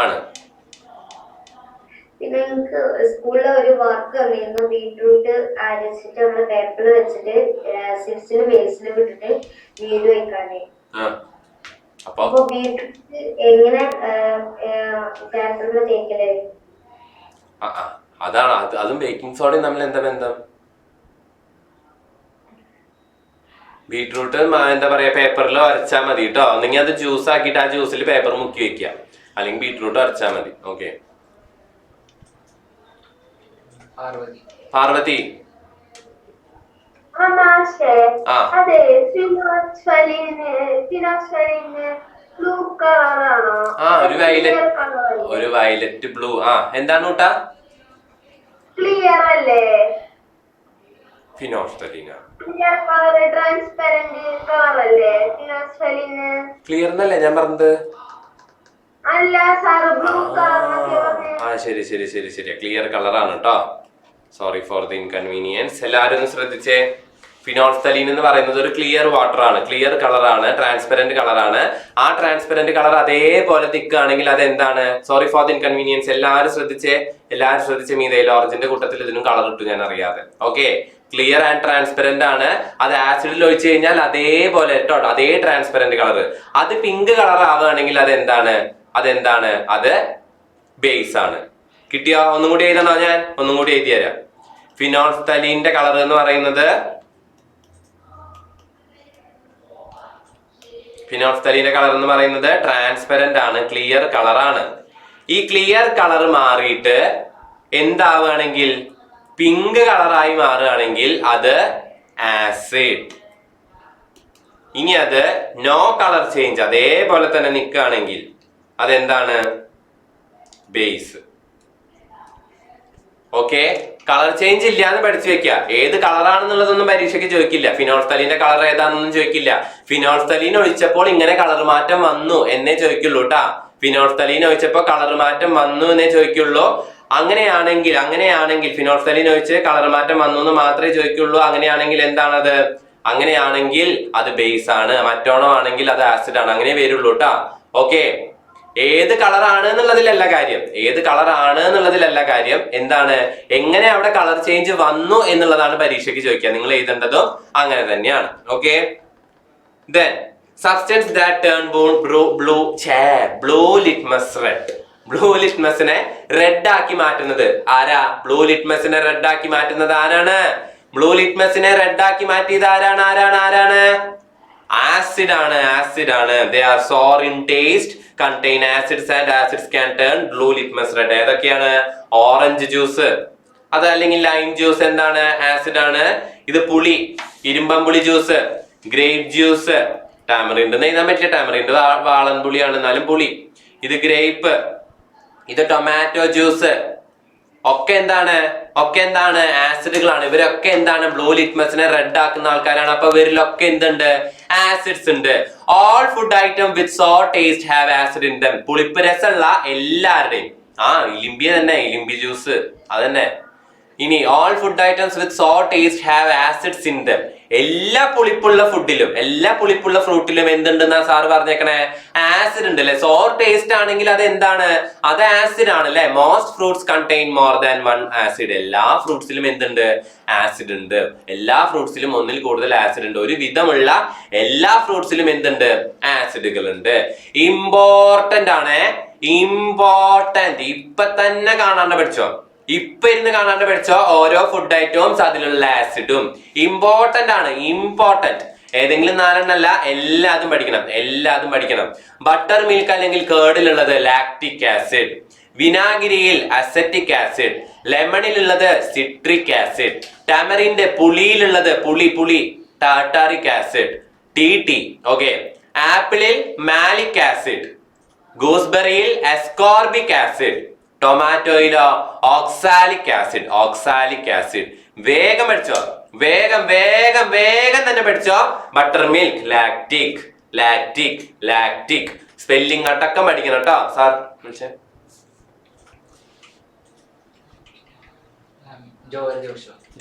ആണ്. പിന്നെ എനിക്ക് സ്കൂളിൽ ഒരു വർക്ക് തന്നിരുന്നു. ബീട്രൂട്ട് അരച്ചിട്ട് നമ്മള് പേപ്പറിൽ വെച്ചിട്ട് ആസിഡ്സിലും ബേസിലും ഇട്ടിട്ട് നീര് വെക്കാനേ. അപ്പൊ ബീട്രൂട്ട് എങ്ങനെ പേപ്പറിൽ തേക്കലേ? അതാണ്. അതും ബേക്കിംഗ് സോഡയും തമ്മിൽ എന്താ ബന്ധം? ബീട്രൂട്ട് എന്താ പറയാ, പേപ്പറിൽ അരച്ചാൽ മതി കേട്ടോ. ഒന്നെങ്കിൽ അത് ജ്യൂസ് ആക്കിയിട്ട് ആ ജ്യൂസിൽ പേപ്പർ മുക്കി വെക്കുക, അല്ലെങ്കിൽ ബീട്രൂട്ട് അരച്ചാൽ മതി. ഓക്കെ, പാർവതി. ഒരു വയലറ്റ് ബ്ലൂ. എന്താണ് കൂട്ടാ? ക്ലിയർ അല്ലേ? ഫിനോഫ്തലീന. ട്രാൻസ്പെറന്റ് കളർ അല്ലേ ഫിനോഫ്തലീൻ? ക്ലിയർ എന്നല്ലേ ഞാൻ പറഞ്ഞത്? അല്ല സാർ, ബ്ലൂ കളർ. ശരി, ക്ലിയർ കളറാണ് കേട്ടോ. Sorry for the inconvenience. എല്ലാവരും ഒന്ന് ശ്രദ്ധിച്ചേ. ഫിനോൾഫ്തലീൻ എന്ന് പറയുന്നത് ഒരു ക്ലിയർ വാട്ടർ ആണ്, ക്ലിയർ കളറാണ്, ട്രാൻസ്പെറന്റ് കളറാണ്. ആ ട്രാൻസ്പെറന്റ് കളർ അതേപോലെ നിൽക്കുകയാണെങ്കിൽ അത് എന്താണ്? Sorry for the inconvenience. എല്ലാവരും ശ്രദ്ധിച്ചേ. മീതയിൽ ഓറഞ്ചിന്റെ കൂട്ടത്തിൽ ഇതിനും കളർ ഇട്ടു ഞാൻ അറിയാതെ. ഓക്കെ, ക്ലിയർ ആൻഡ് ട്രാൻസ്പെറന്റ് ആണ്. അത് ആസിഡിൽ ഒഴിച്ചു കഴിഞ്ഞാൽ അതേപോലെ കേട്ടോ, അതേ ട്രാൻസ്പെറന്റ് കളർ. അത് പിങ്ക് കളർ ആവുകയാണെങ്കിൽ അതെന്താണ്? അത് ബേസ് ആണ്. കിട്ടിയോ? ഒന്നും കൂടി എഴുതണോ? ഞാൻ ഒന്നും കൂടി എഴുതി തരാം. ഫിനോൾഫ്തലീന്റെ കളർ എന്ന് പറയുന്നത് ട്രാൻസ്പെറന്റ് ആണ്, ക്ലിയർ കളറാണ്. ഈ ക്ലിയർ കളർ മാറിയിട്ട് എന്താവുകയാണെങ്കിൽ, പിങ്ക് കളറായി മാറുകയാണെങ്കിൽ അത് ആസിഡ്. ഇനി അത് നോ കളർ ചേഞ്ച്, അതേപോലെ തന്നെ നിൽക്കുകയാണെങ്കിൽ അതെന്താണ്? ബേസ്. ഓക്കെ, കളർ ചേഞ്ച് ഇല്ല എന്ന് പഠിച്ചു വെക്കുക. ഏത് കളറാണെന്നുള്ളതൊന്നും പരീക്ഷയ്ക്ക് ചോദിക്കില്ല. ഫിനോൾഫ്തലീന്റെ കളർ ഏതാണെന്നൊന്നും ചോദിക്കില്ല. ഫിനോൾഫ്തലീൻ ഒഴിച്ചപ്പോൾ ഇങ്ങനെ കളർ മാറ്റം വന്നു എന്നേ ചോദിക്കുള്ളൂ കേട്ടാ. ഫിനോൾഫ്തലീൻ ഒഴിച്ചപ്പോൾ കളർ മാറ്റം വന്നു എന്നേ ചോദിക്കുള്ളൂ. അങ്ങനെയാണെങ്കിൽ ഫിനോൾഫ്തലീൻ ഒഴിച്ച് കളർ മാറ്റം വന്നു എന്ന് മാത്രമേ ചോദിക്കുള്ളൂ. അങ്ങനെയാണെങ്കിൽ എന്താണത്? അങ്ങനെയാണെങ്കിൽ അത് ബേസ് ആണ്. മറ്റോണം ആണെങ്കിൽ അത് ആസിഡ് ആണ്. അങ്ങനെ വരുള്ളൂ കേട്ടാ. ഓക്കെ, ഏത് കളറാണ് എന്നുള്ളതിലല്ല കാര്യം, ഏത് കളറാണ് എന്നുള്ളതിലല്ല കാര്യം, എന്താണ് എങ്ങനെ അവിടെ കളർ ചേഞ്ച് വന്നു എന്നുള്ളതാണ് പരീക്ഷയ്ക്ക് ചോദിക്കുക. നിങ്ങൾ എഴുതേണ്ടതും അങ്ങനെ തന്നെയാണ്. Okay, then substance that turn blue litmus red. Blue ലിറ്റ്മസിനെ റെഡ് ആക്കി മാറ്റുന്നത് ആരാ? ബ്ലൂ ലിറ്റ്മസിനെ റെഡ് ആക്കി മാറ്റുന്നത് ആരാണ്? ബ്ലൂ ലിറ്റ്മസിനെ റെഡ് ആക്കി മാറ്റിയത് ആരാണ്? ആസിഡ് ആണ്. They are sour in taste, contain acids and acids can turn blue litmus red. ഏതൊക്കെയാണ്? ഓറഞ്ച് ജ്യൂസ്, അതല്ലെങ്കിൽ ലൈം ജ്യൂസ് എന്താണ്? ആസിഡ് ആണ്. ഇത് പുളി, ഇരുമ്പമ്പുളി ജ്യൂസ്, ഗ്രേപ്പ് ജ്യൂസ്, ടാമറിൻഡ് എന്ന് എഴുതാൻ പറ്റില്ല, ടാമറിൻഡ് വാളൻപുളിയാണ് എന്നാലും പുളി. ഇത് ഗ്രേപ്പ്, ഇത് ടൊമാറ്റോ ജ്യൂസ്, ഒക്കെ എന്താണ് ആസിഡുകളാണ്. ഇവരൊക്കെ എന്താണ്? ബ്ലൂ ലിറ്റ്മസിനെ റെഡ് ആക്കുന്ന ആൾക്കാരാണ്. അപ്പൊ ഇവരിലൊക്കെ എന്തുണ്ട്? ആസിഡ്സ് ഉണ്ട്. All food item with sour taste have acid in them. പുളിപ്പ് രസമുള്ള എല്ലാവരുടെയും ഇലിമ്പി ജ്യൂസ് അതന്നെ. ഇനി all food items with sour taste have acids in them. എല്ലാ പുളിപ്പുള്ള ഫുഡിലും എല്ലാ പുളിപ്പുള്ള ഫ്രൂട്ടിലും എന്തുണ്ടെന്നാ സാറ് പറഞ്ഞേക്കണേ? ആസിഡ് ഉണ്ട് അല്ലെ? സോർ ടേസ്റ്റ് ആണെങ്കിൽ അത് എന്താണ്? അത് ആസിഡ് ആണ് അല്ലെ? Most fruits contain more than one acid. എല്ലാ ഫ്രൂട്ട്സിലും എന്തുണ്ട്? ആസിഡ് ഉണ്ട്. എല്ലാ ഫ്രൂട്ട്സിലും ഒന്നിൽ കൂടുതൽ ആസിഡ് ഉണ്ട്. ഒരു വിധമുള്ള എല്ലാ ഫ്രൂട്ട്സിലും എന്തുണ്ട്? ആസിഡുകൾ ഉണ്ട്. ഇമ്പോർട്ടന്റ് ആണ്, ഇമ്പോർട്ടന്റ്. ഇപ്പൊ തന്നെ കാണാണ്ട് പഠിച്ചോ, ഇരുന്ന് കാണാണ്ട് പഠിച്ചോ. ഓരോ ഫുഡ് ഐറ്റവും അതിലുള്ള ആസിഡും ഇമ്പോർട്ടന്റ് ആണ്. ഇമ്പോർട്ടന്റ് ഏതെങ്കിലും 4 എണ്ണല്ല, എല്ലാതും പഠിക്കണം. ബട്ടർ മിൽക്ക് അല്ലെങ്കിൽ കേർഡിലുള്ളത് ലാക്റ്റിക് ആസിഡ്, വിനാഗിരിയിൽ അസറ്റിക് ആസിഡ്, ലെമണിലുള്ളത് സിട്രിക് ആസിഡ്, ടാമറിന്റെ പുളിയിലുള്ളത് പുളി ടാർട്ടാറിക് ആസിഡ്, ടി. ഓക്കെ, ആപ്പിളിൽ മാലിക് ആസിഡ്, ഗൂസ്ബെറിയിൽ അസ്കോർബിക് ആസിഡ്, ടൊമാറ്റോയിലോ ഓക്സാലിക് ആസിഡ്. വേഗം പഠിച്ചോ, വേഗം തന്നെ പഠിച്ചോ. ബട്ടർ മിൽക്ക് ലാക്റ്റിക് സ്പെല്ലിംഗ് അടക്കം പഠിക്കണം കേട്ടോ. സാർ വിളിച്ചേ.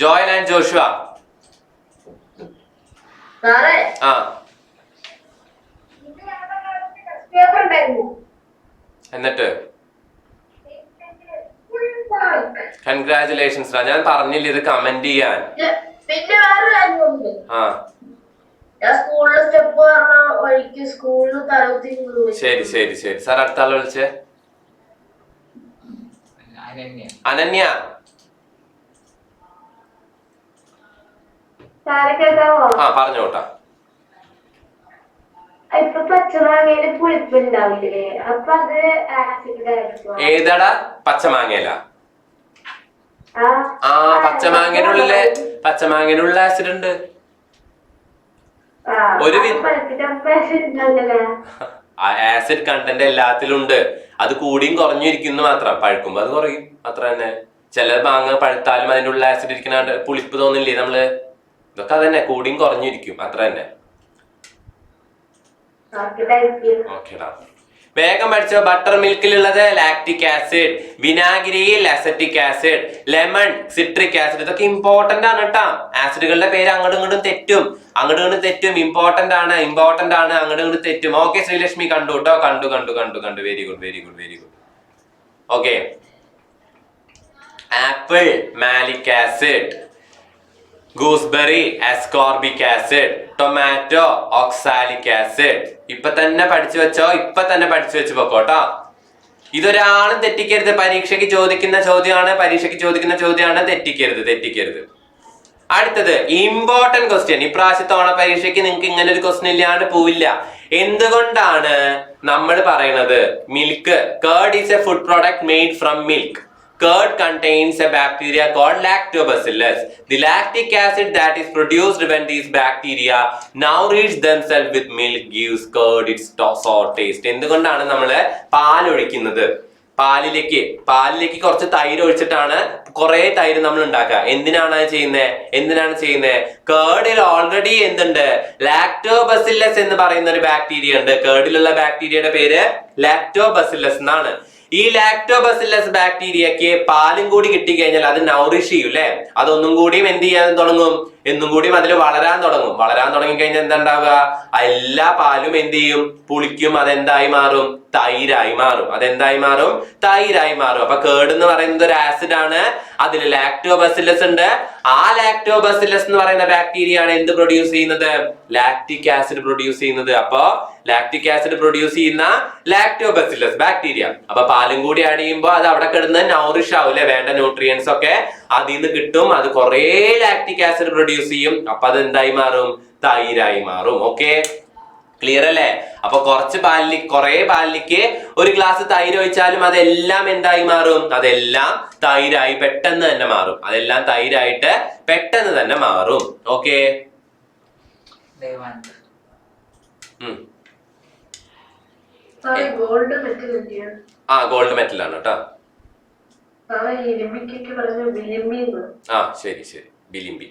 Joel and Joshua. ആ എന്നിട്ട് കൺഗ്രാറ്റുലേഷൻസ്. ഞാൻ പറഞ്ഞില്ല ഇത് കമന്റ് ചെയ്യാൻ. പിന്നെ വേറൊരു കാര്യമുണ്ട്. ആ ഞാൻ സ്കൂളിലെ സ്റ്റെപ്പ് പറഞ്ഞ വഴിക്ക് സ്കൂളിൽ തലകുത്തി. ശരി. സാർ അടുത്ത ആളെ വിളിച്ചേ. അനന്യ. ആ പറഞ്ഞോട്ടാ. ഇപ്പൊ പച്ചമാങ്ങയില് പുളിപ്പുണ്ടാവില്ലേ? അപ്പൊ അത് ആസിഡ് ആയിരിക്കും. ഏതാടാ? പച്ചമാങ്ങയില. ആ പച്ചമാങ്ങയിലുള്ള ആസിഡ് ഉണ്ട്. ആസിഡ് കണ്ടന്റ് എല്ലാത്തിലും ഉണ്ട്. അത് കൂടിയും കുറഞ്ഞിരിക്കുന്നു മാത്രം. പഴുക്കുമ്പോ അത് കുറയും അത്ര തന്നെ. ചില മാങ്ങ പഴുത്താലും അതിൻ്റെ ഉള്ള ആസിഡ് ഇരിക്കുന്ന പുളിപ്പ് തോന്നില്ലേ നമ്മള്? ഇതൊക്കെ അതന്നെ, കൂടിയും കുറഞ്ഞിരിക്കും അത്ര തന്നെ. ഓക്കേടാ, വേഗം പഠിച്ചോ. ബട്ടർ മിൽക്കിലുള്ളത് ലാക്റ്റിക് ആസിഡ്, വിനാഗിരിയിൽ acetic acid, lemon citric acid. ഇതൊക്കെ ഇമ്പോർട്ടന്റ് ആണ് കേട്ടോ. ആസിഡുകളുടെ പേര് അങ്ങോട്ടും ഇങ്ങോട്ടും തെറ്റും. ഇമ്പോർട്ടന്റ് ആണ് അങ്ങോട്ടും ഇങ്ങോട്ടും തെറ്റും. ഓക്കെ ശ്രീലക്ഷ്മി കണ്ടു കേട്ടോ. കണ്ടു. Very good. Okay, apple malic acid, gooseberry ascorbic acid, tomato oxalic acid. ഇപ്പൊ തന്നെ പഠിച്ചു വെച്ച് പോക്കോട്ടോ. ഇതൊരാളും തെറ്റിക്കരുത്. പരീക്ഷയ്ക്ക് ചോദിക്കുന്ന ചോദ്യമാണ്. തെറ്റിക്കരുത്. അടുത്തത് ഇമ്പോർട്ടന്റ് ക്വസ്റ്റ്യൻ. ഇപ്രാവശ്യത്തെ ഓണ പരീക്ഷയ്ക്ക് നിങ്ങൾക്ക് ഇങ്ങനെ ഒരു ക്വസ്റ്റ്യൻ ഇല്ലാണ്ട് പോവില്ല. എന്തുകൊണ്ടാണ് നമ്മൾ പറയുന്നത് milk curd is A food product made from milk? Curd contains a bacteria called lactobacillus. The lactic acid that is produced when these bacteria nourish themselves with milk gives curd its sour taste. എന്തുകൊണ്ടാണ് നമ്മൾ പാൽ ഒഴിക്കുന്നത്? പാലിലേക്ക് കുറച്ച് തൈര് ഒഴിച്ചിട്ടാണ് കുറെ തൈര് നമ്മൾ ഉണ്ടാക്കുക. എന്തിനാണ് ചെയ്യുന്നത്? കേർഡിൽ ഓൾറെഡി എന്തുണ്ട്? ലാക്ടോബസില്ലസ് എന്ന് പറയുന്ന ഒരു ബാക്ടീരിയ ഉണ്ട്. കേർഡിലുള്ള ബാക്ടീരിയയുടെ പേര് ലാക്ടോബസില്ലസ് എന്നാണ്. ഈ ലാക്ടോബസില്ലസ് ബാക്ടീരിയക്ക് പാലും കൂടി കിട്ടിക്കഴിഞ്ഞാൽ അത് നൗറിഷ് ചെയ്യും അല്ലെ? അതൊന്നും കൂടിയും എന്ത് ചെയ്യാൻ തുടങ്ങും? എന്നും കൂടി അതിൽ വളരാൻ തുടങ്ങിക്കഴിഞ്ഞാൽ എന്താ ഉണ്ടാവുക? എല്ലാ പാലും എന്ത് ചെയ്യും? പുളിക്കും. അതെന്തായി മാറും? തൈരായി മാറും. അപ്പൊ കേർഡ് എന്ന് പറയുന്നത് ഒരു ആസിഡ് ആണ്. അതിൽ ലാക്ടോബാസില്ലസ് ഉണ്ട്. ആ ലാക്ടോബാസില്ലസ് എന്ന് പറയുന്ന ബാക്ടീരിയ ആണ് എന്ത് പ്രൊഡ്യൂസ് ചെയ്യുന്നത്? ലാക്റ്റിക് ആസിഡ് പ്രൊഡ്യൂസ് ചെയ്യുന്നത്. അപ്പൊ ലാക്റ്റിക് ആസിഡ് പ്രൊഡ്യൂസ് ചെയ്യുന്ന ലാക്ടോബാസില്ലസ് ബാക്ടീരിയ. അപ്പൊ പാലും കൂടി ആഡ് ചെയ്യുമ്പോൾ അത് അവിടെ കിടന്ന് നൗറിഷ് ആവൂലെ, വേണ്ട ന്യൂട്രിയൻസ് ഒക്കെ അതിൽ നിന്ന് കിട്ടും. അത് കുറെ ലാക്റ്റിക് ആസിഡ് പ്രൊഡ്യൂസ് ചെയ്യും. അപ്പൊ അത് എന്തായി മാറും? തൈരായി മാറും. ഓക്കെ, ക്ലിയർ അല്ലേ? അപ്പൊ കുറെ പാലിലേക്ക് ഒരു ഗ്ലാസ് തൈര് ഒഴിച്ചാലും അതെല്ലാം എന്തായി മാറും? അതെല്ലാം തൈരായി പെട്ടെന്ന് തന്നെ മാറും. ഓക്കെ, ഗോൾഡ് മെറ്റൽ ആണ് കേട്ടോ. ശരി, ബിലിംബി.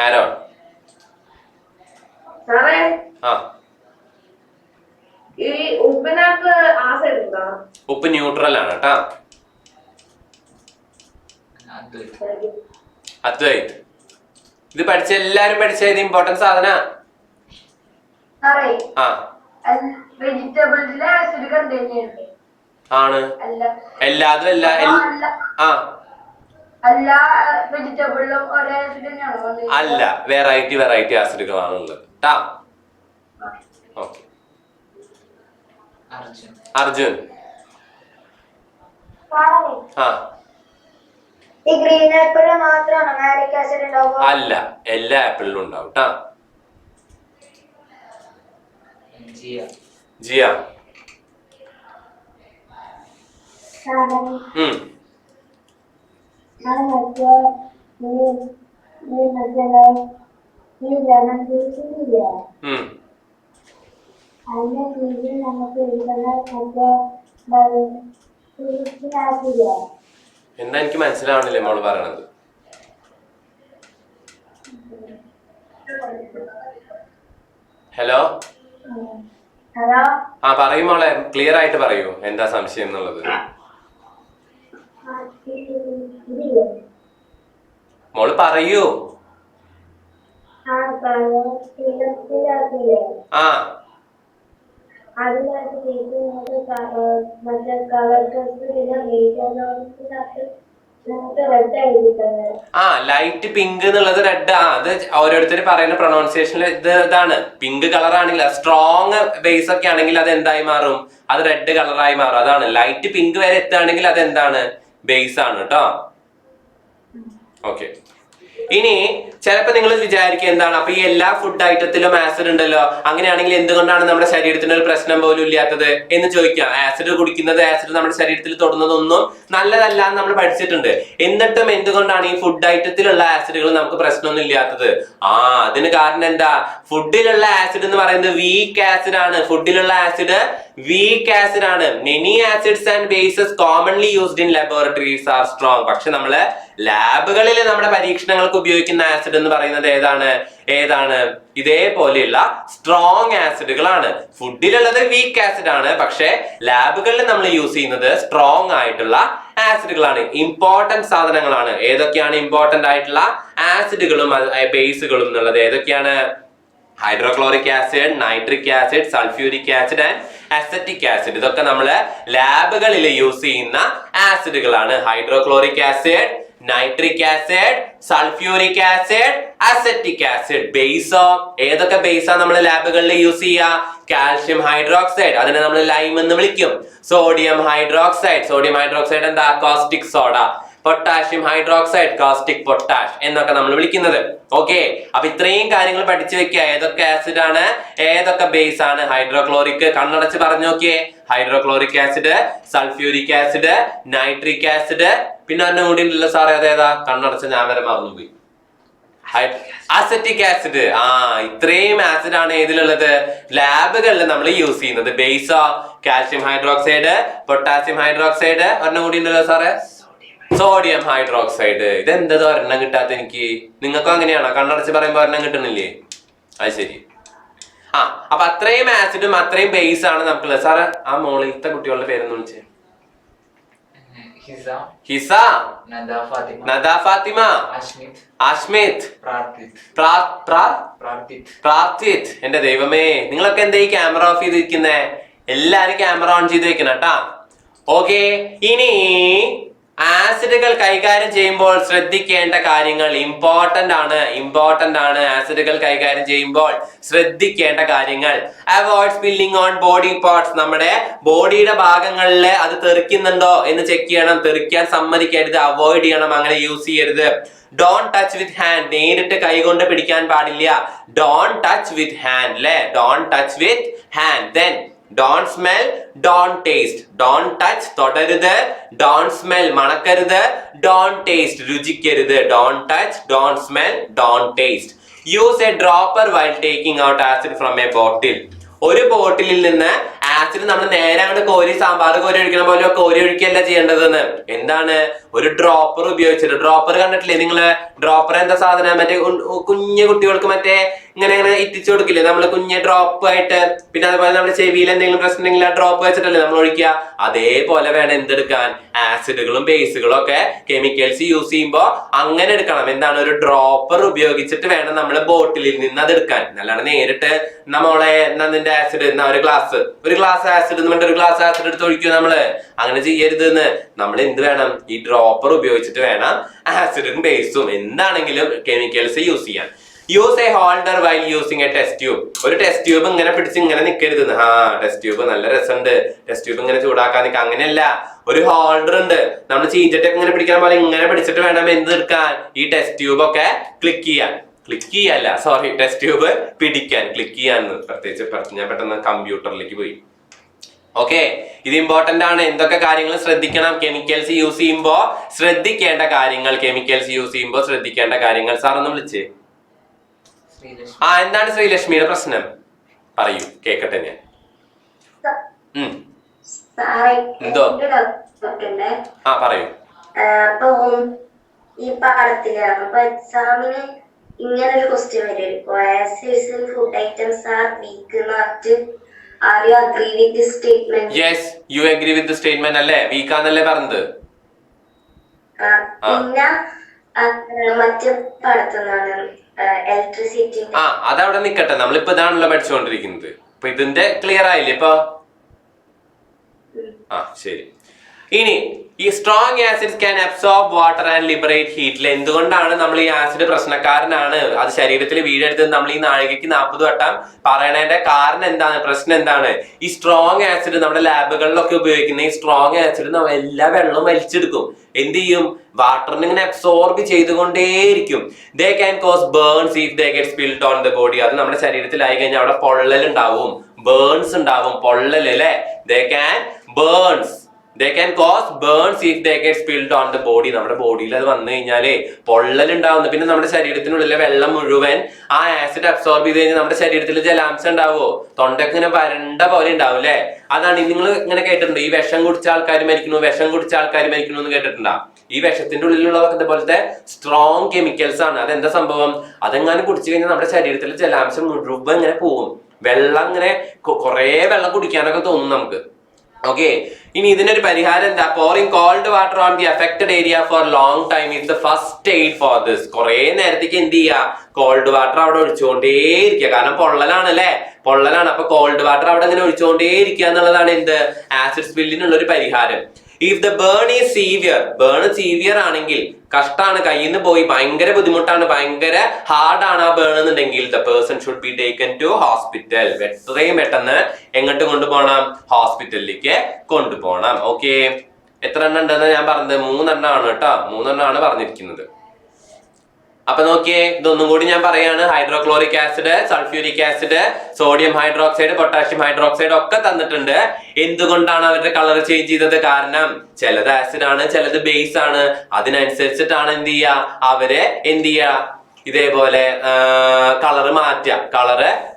ആരോൺ. ഉപ്പ് ന്യൂട്രൽ ആണ് കേട്ടാ. അദ്വൈത്. ഇത് എല്ലാരും പഠിച്ച ഇമ്പോർട്ടൻറ്റ് സാധന. ആണ് എല്ലാതും അല്ല, വെറൈറ്റി ആസിഡുകളാണുള്ളത് ട്ടാ. ഓക്കെ, അർജുൻ. അല്ല, എല്ലാ ആപ്പിളിലും ഉണ്ടാവും ട്ടാ. ജിയ. എന്താ എനിക്ക് മനസ്സിലാവണില്ലേ മോള് പറയണത്? ഹലോ, പറയൂ മോളെ, ക്ലിയർ ആയിട്ട് പറയൂ, എന്താ സംശയം എന്നുള്ളത്. മോള് പറയൂ. ലൈറ്റ് പിങ്ക് എന്നുള്ളത് റെഡ്. അത് ഓരോരുത്തർ പറയുന്ന പ്രൊണൗൺസിയേഷനിൽ ഇതാണ്. പിങ്ക് കളർ ആണെങ്കിൽ, സ്ട്രോങ് ബേസ് ഒക്കെ ആണെങ്കിൽ അത് എന്തായി മാറും? അത് റെഡ് കളറായി മാറും. അതാണ് ലൈറ്റ് പിങ്ക് വരെ എത്തുകയാണെങ്കിൽ അത് എന്താണ്? ബേസ് ആണ് കേട്ടോ. ഓക്കെ, ഇനി ചിലപ്പോ നിങ്ങൾ വിചാരിക്കുക എന്താണ്, അപ്പൊ ഈ എല്ലാ ഫുഡ് ഐറ്റത്തിലും ആസിഡ് ഉണ്ടല്ലോ, അങ്ങനെയാണെങ്കിൽ എന്തുകൊണ്ടാണ് നമ്മുടെ ശരീരത്തിന് ഒരു പ്രശ്നം പോലും ഇല്ലാത്തത് എന്ന് ചോദിക്കാം. ആസിഡ് കുടിക്കുന്നത്, ആസിഡ് നമ്മുടെ ശരീരത്തിൽ തൊടുന്നതൊന്നും നല്ലതല്ല എന്ന് നമ്മൾ പഠിച്ചിട്ടുണ്ട്. എന്നിട്ടും എന്തുകൊണ്ടാണ് ഈ ഫുഡ് ഐറ്റത്തിലുള്ള ആസിഡുകൾ നമുക്ക് പ്രശ്നമൊന്നും ഇല്ലാത്തത്? അതിന് കാരണം എന്താ? ഫുഡിലുള്ള ആസിഡ് എന്ന് പറയുന്നത് വീക്ക് ആസിഡ് ആണ്. വീക്ക് ആസിഡ് ആണ്. Many acids and bases commonly used in laboratories are strong. പക്ഷെ നമ്മള് ലാബുകളിൽ നമ്മുടെ പരീക്ഷണങ്ങൾക്ക് ഉപയോഗിക്കുന്ന ആസിഡ് എന്ന് പറയുന്നത് ഏതാണ്? ഇതേപോലെയുള്ള സ്ട്രോങ് ആസിഡുകളാണ്. ഫുഡിലുള്ളത് വീക്ക് ആസിഡ് ആണ്, പക്ഷെ ലാബുകളിൽ നമ്മൾ യൂസ് ചെയ്യുന്നത് സ്ട്രോങ് ആയിട്ടുള്ള ആസിഡുകളാണ്. ഇമ്പോർട്ടന്റ് സാധനങ്ങളാണ്. ഏതൊക്കെയാണ് ഇമ്പോർട്ടന്റ് ആയിട്ടുള്ള ആസിഡുകളും ബേസുകളും എന്നുള്ളത്? ഏതൊക്കെയാണ്? Hydrochloric acid, nitric acid, sulphuric acid and acetic acid. ഇതൊക്കെ നമ്മള് ലാബുകളിൽ യൂസ് ചെയ്യുന്ന ആസിഡുകളാണ്. Hydrochloric acid, nitric acid, sulphuric acid, acetic acid. ബേസോ? ഏതൊക്കെ ബേസാ നമ്മൾ ലാബുകളിൽ യൂസ് ചെയ്യുക? കാൽഷ്യം ഹൈഡ്രോക്സൈഡ്, അതിനെ നമ്മൾ ലൈം എന്ന് വിളിക്കും. സോഡിയം ഹൈഡ്രോക്സൈഡ് എന്താ? Caustic soda. Potassium hydroxide, caustic potash എന്നൊക്കെ നമ്മൾ വിളിക്കുന്നത്. ഓക്കെ, അപ്പൊ ഇത്രയും കാര്യങ്ങൾ പഠിച്ചു വെക്കുക. ഏതൊക്കെ ആസിഡ് ആണ്, ഏതൊക്കെ ബേസ് ആണ്? ഹൈഡ്രോക്ലോറിക്, കണ്ണടച്ച് പറഞ്ഞു നോക്കിയേ. Hydrochloric acid, sulphuric acid, nitric acid, പിന്നെ ഒന്നും കൂടി ഉണ്ടല്ലോ സാറേ, അതേതാ? കണ്ണടച്ച് ഞാൻ വരെ മറന്നുപോയി. Acetic acid. ഇത്രയും ആസിഡ് ആണ് ഇതിലുള്ളത്, ലാബുകളിൽ നമ്മൾ യൂസ് ചെയ്യുന്നത്. ബേസോ? കാൽഷ്യം ഹൈഡ്രോക്സൈഡ്, പൊട്ടാസ്യം ഹൈഡ്രോക്സൈഡ്, ഒരെണ്ണം കൂടി ഉണ്ടല്ലോ സാറേ, സോഡിയം ഹൈഡ്രോക്സൈഡ്. ഇതെന്തോ ഒരെണ്ണം കിട്ടാത്ത എനിക്ക്? നിങ്ങൾക്കും അങ്ങനെയാണോ? കണ്ണടച്ച് പറയുമ്പോ ഒരെണ്ണം കിട്ടണില്ലേ? അത് ശരി. അപ്പൊ അത്രയും ആസിഡും അത്രയും ബേസ് ആണ് നമുക്കുള്ളത്. സാറ് ആ മോളിലത്തെ കുട്ടികളുടെ പേരൊന്നും വിളിച്ചേ. ഹിസ, നദ ഫാത്തിമ, അഷ്മിത്, പ്രാർത്ഥിത്. എന്റെ ദൈവമേ, നിങ്ങളൊക്കെ എന്താ ഈ ക്യാമറ ഓഫ് ചെയ്തിരിക്കുന്നേ? എല്ലാരും ക്യാമറ ഓൺ ചെയ്ത് വെക്കണം കേട്ടാ. ഓക്കെ, ഇനി ആസിഡുകൾ കൈകാര്യം ചെയ്യുമ്പോൾ ശ്രദ്ധിക്കേണ്ട കാര്യങ്ങൾ ഇമ്പോർട്ടന്റ് ആണ്. ആസിഡുകൾ കൈകാര്യം ചെയ്യുമ്പോൾ ശ്രദ്ധിക്കേണ്ട കാര്യങ്ങൾ: avoid spilling on body parts. നമ്മുടെ ബോഡിയുടെ ഭാഗങ്ങളിൽ അത് തെറിക്കുന്നുണ്ടോ എന്ന് ചെക്ക് ചെയ്യണം. തെറിക്കാൻ സമ്മതിക്കരുത്, അവോയ്ഡ് ചെയ്യണം, അങ്ങനെ യൂസ് ചെയ്യരുത്. Don't touch with hand. നേരിട്ട് കൈകൊണ്ട് പിടിക്കാൻ പാടില്ല. ഡോണ്ട് ടച്ച് വിത്ത് ഹാൻഡ് അല്ലെ, don't touch with hand. Then don't smell, don't taste. Don't touch, തൊടരുത്. Don't smell, മണക്കരുത്. Don't taste, രുചിക്കരുത്. Don't touch, don't smell, don't taste. Use a dropper while taking out acid from a bottle. ഒരു ബോട്ടിലിൽ നിന്ന് ആസിഡ് നമ്മൾ നേരെ അങ്ങോട്ട് കോരി സാമ്പാർ കോരി ഒഴിക്കണ പോലെ കോരി ഒഴിക്കല്ല ചെയ്യേണ്ടതെന്ന്. എന്താണ്? ഒരു ഡ്രോപ്പർ ഉപയോഗിച്ചിട്ട്. ഡ്രോപ്പർ കണ്ടിട്ടില്ലേ നിങ്ങള്? ഡ്രോപ്പർ എന്താ സാധനം? മറ്റേ കുഞ്ഞു കുട്ടികൾക്ക് മറ്റേ ഇങ്ങനെ ഇറ്റിച്ചു കൊടുക്കില്ലേ നമ്മള്, കുഞ്ഞ് ഡ്രോപ്പ് ആയിട്ട്. പിന്നെ അതുപോലെ നമ്മുടെ ചെവിയിൽ എന്തെങ്കിലും പ്രശ്നം ഉണ്ടെങ്കിൽ ആ ഡ്രോപ്പ് വെച്ചിട്ടല്ലേ നമ്മൾ ഒഴിക്കുക. അതേപോലെ വേണം എന്തെടുക്കാൻ? ആസിഡുകളും ബേസുകളും ഒക്കെ കെമിക്കൽസ് യൂസ് ചെയ്യുമ്പോ അങ്ങനെ എടുക്കണം. എന്താണ്? ഒരു ഡ്രോപ്പർ ഉപയോഗിച്ചിട്ട് വേണം നമ്മൾ ബോട്ടിലിൽ നിന്ന് അത് എടുക്കാൻ. അല്ലാണ്ട് നേരിട്ട് നമ്മളെ നിന്റെ ആസിഡ് എന്നാ ഒരു ഗ്ലാസ് ആസിഡ് എന്ന് പറഞ്ഞിട്ട് ഒരു ഗ്ലാസ് ആസിഡ് എടുത്ത് ഒഴിക്കും നമ്മള്. അങ്ങനെ ചെയ്യരുത് എന്ന്. നമ്മൾ എന്ത് വേണം? ഈ ഡ്രോപ്പർ ഉപയോഗിച്ചിട്ട് വേണം ആസിഡും ബേസും എന്താണെങ്കിലും കെമിക്കൽസ് യൂസ് ചെയ്യാൻ. Use A holder while using A test tube. ഒരു ടെസ്റ്റ് ട്യൂബ് ഇങ്ങനെ പിടിച്ച് ഇങ്ങനെ നിൽക്കരുത്. ടെസ്റ്റ് ട്യൂബ് നല്ല രസമുണ്ട്, ടെസ്റ്റ് ട്യൂബ് ഇങ്ങനെ ചൂടാക്കാൻ നിൽക്കുക, അങ്ങനെയല്ല. ഒരു ഹോൾഡർ ഉണ്ട്, നമ്മൾ ചീഞ്ചട്ടൊക്കെ ഇങ്ങനെ പിടിക്കാൻ പോലെ ഇങ്ങനെ പിടിച്ചിട്ട് വേണം എന്ത് എടുക്കാൻ? ഈ ടെസ്റ്റ് ട്യൂബ് ഒക്കെ ടെസ്റ്റ് ട്യൂബ് പിടിക്കാൻ. ക്ലിക്ക് ചെയ്യാന്ന് പ്രത്യേകിച്ച് ഞാൻ പെട്ടെന്ന് കമ്പ്യൂട്ടറിലേക്ക് പോയി. ഓക്കെ, ഇത് ഇമ്പോർട്ടന്റ് ആണ്. എന്തൊക്കെ കാര്യങ്ങൾ ശ്രദ്ധിക്കണം കെമിക്കൽസ് യൂസ് ചെയ്യുമ്പോ? ശ്രദ്ധിക്കേണ്ട കാര്യങ്ങൾ. സാറൊന്ന് വിളിച്ചേ. എന്താണ് ശ്രീലക്ഷ്മിയുടെ പ്രശ്നം? പറയൂ, കേക്കട്ടെ ഞാൻ. എന്തോ? പറയൂ. അപ്പൊ ഈ പാഠത്തില് അപ്പൊ എക്സാമിന് ഇങ്ങനെ ഒരു ക്വസ്റ്റ്യൻ വരും. Acids in food items are week എന്ന് പറഞ്ഞിട്ട് are you agree with this statement? Yes, you agree with the statement അല്ലേ? വീക്ക് ആണല്ലേ പറഞ്ഞത്. പിന്നെ മറ്റേ പാഠത്തുനിന്നാണ് ഇലക്ട്രിസിറ്റി. അതവിടെ നിക്കട്ടെ, നമ്മളിപ്പോ ഇതാണല്ലോ പഠിച്ചുകൊണ്ടിരിക്കുന്നത്. അപ്പൊ ഇതിന്റെ ക്ലിയർ ആയില്ലേ ഇപ്പൊ? ശരി. ഇനി ഈ strong acids can absorb water and liberate heat. എന്തുകൊണ്ടാണ് നമ്മൾ ഈ ആസിഡ് പ്രശ്നക്കാരനാണ്, അത് ശരീരത്തിൽ വീഴരുതെന്ന് നമ്മൾ ഈ നാഴികയ്ക്ക് 40 വട്ടം പറയണതിന്റെ കാരണം എന്താണ്? പ്രശ്നം എന്താണ്? ഈ സ്ട്രോങ് ആസിഡ് നമ്മുടെ ലാബുകളിലൊക്കെ ഉപയോഗിക്കുന്ന ഈ സ്ട്രോങ് ആസിഡ് നമ്മൾ എല്ലാ വെള്ളവും വലിച്ചെടുക്കും. എന്ത് ചെയ്യും? വാട്ടറിന് ഇങ്ങനെ അബ്സോർബ് ചെയ്തുകൊണ്ടേയിരിക്കും. They can cause burns if they get spilled on the body. അത് നമ്മുടെ ശരീരത്തിലായി കഴിഞ്ഞാൽ അവിടെ പൊള്ളൽ ഉണ്ടാവും, ബേൺസ് ഉണ്ടാവും, പൊള്ളൽ അല്ലെ. They can cause burns if they get spilled on the body. നമ്മുടെ ബോഡിയിൽ അത് വന്നു കഴിഞ്ഞാലേ പൊള്ളൽ ഉണ്ടാവുന്നു. പിന്നെ നമ്മുടെ ശരീരത്തിനുള്ളിലെ വെള്ളം മുഴുവൻ ആ ആസിഡ് അബ്സോർബ് ചെയ്ത് കഴിഞ്ഞാൽ നമ്മുടെ ശരീരത്തിൽ ജലാംശം ഉണ്ടാവുമോ? തൊണ്ടൊക്കെ ഇങ്ങനെ വരണ്ട പോലെ ഉണ്ടാവും അല്ലെ. അതാണ് നിങ്ങൾ ഇങ്ങനെ കേട്ടിട്ടുണ്ട്, ഈ വിഷം കുടിച്ച ആൾക്കാർ മരിക്കുന്നു എന്ന് കേട്ടിട്ടുണ്ടോ? ഈ വിഷത്തിന്റെ ഉള്ളിലുള്ളതൊക്കെ ഇതുപോലത്തെ സ്ട്രോങ് കെമിക്കൽസ് ആണ്. അതെന്താ സംഭവം? അതെങ്ങാനും കുടിച്ചു കഴിഞ്ഞാൽ നമ്മുടെ ശരീരത്തിൽ ജലാംശം മുഴുവൻ ഇങ്ങനെ പോവും. വെള്ളം ഇങ്ങനെ കുറെ വെള്ളം കുടിക്കാനൊക്കെ തോന്നും നമുക്ക്. ഓക്കെ, ഇനി ഇതിനൊരു പരിഹാരം എന്താ? pouring cold water on the affected area for long time is the first aid for this. കുറെ നേരത്തേക്ക് എന്ത് ചെയ്യുക? കോൾഡ് വാട്ടർ അവിടെ ഒഴിച്ചുകൊണ്ടേയിരിക്കുക. കാരണം പൊള്ളലാണ്. അപ്പൊ കോൾഡ് വാട്ടർ അവിടെ ഇങ്ങനെ ഒഴിച്ചുകൊണ്ടേയിരിക്കുക എന്നുള്ളതാണ് എന്ത്? ആസിഡ് സ്പില്ലിനുള്ള ഒരു പരിഹാരം. If the burn is severe ആണെങ്കിൽ, കഷ്ടാണ്, കയ്യിൽ നിന്ന് പോയി, ഭയങ്കര ബുദ്ധിമുട്ടാണ്, ഭയങ്കര ഹാർഡാണ് ആ ബേൺ എന്നുണ്ടെങ്കിൽ, the person should be taken to hospital. എത്രയും പെട്ടെന്ന് എങ്ങോട്ട് കൊണ്ടുപോകണം? ഹോസ്പിറ്റലിലേക്ക് കൊണ്ടുപോകണം. ഓക്കെ, എത്ര എണ്ണം ഉണ്ടെന്ന് ഞാൻ പറഞ്ഞത്? 3 എണ്ണമാണ് കേട്ടോ, 3 എണ്ണമാണ് പറഞ്ഞിരിക്കുന്നത്. അപ്പൊ നോക്കിയേ, ഇതൊന്നും കൂടി ഞാൻ പറയാണ്. Hydrochloric acid, sulphuric acid, sodium hydroxide, potassium hydroxide ഒക്കെ തന്നിട്ടുണ്ട്. എന്തുകൊണ്ടാണ് അവരുടെ കളർ ചേഞ്ച് ചെയ്തത്? കാരണം ചിലത് ആസിഡ് ആണ്, ചിലത് ബേസ് ആണ്. അതിനനുസരിച്ചിട്ടാണ് എന്ത് ചെയ്യുക? അവര് എന്ത് ചെയ്യുക? ഇതേപോലെ കളറ്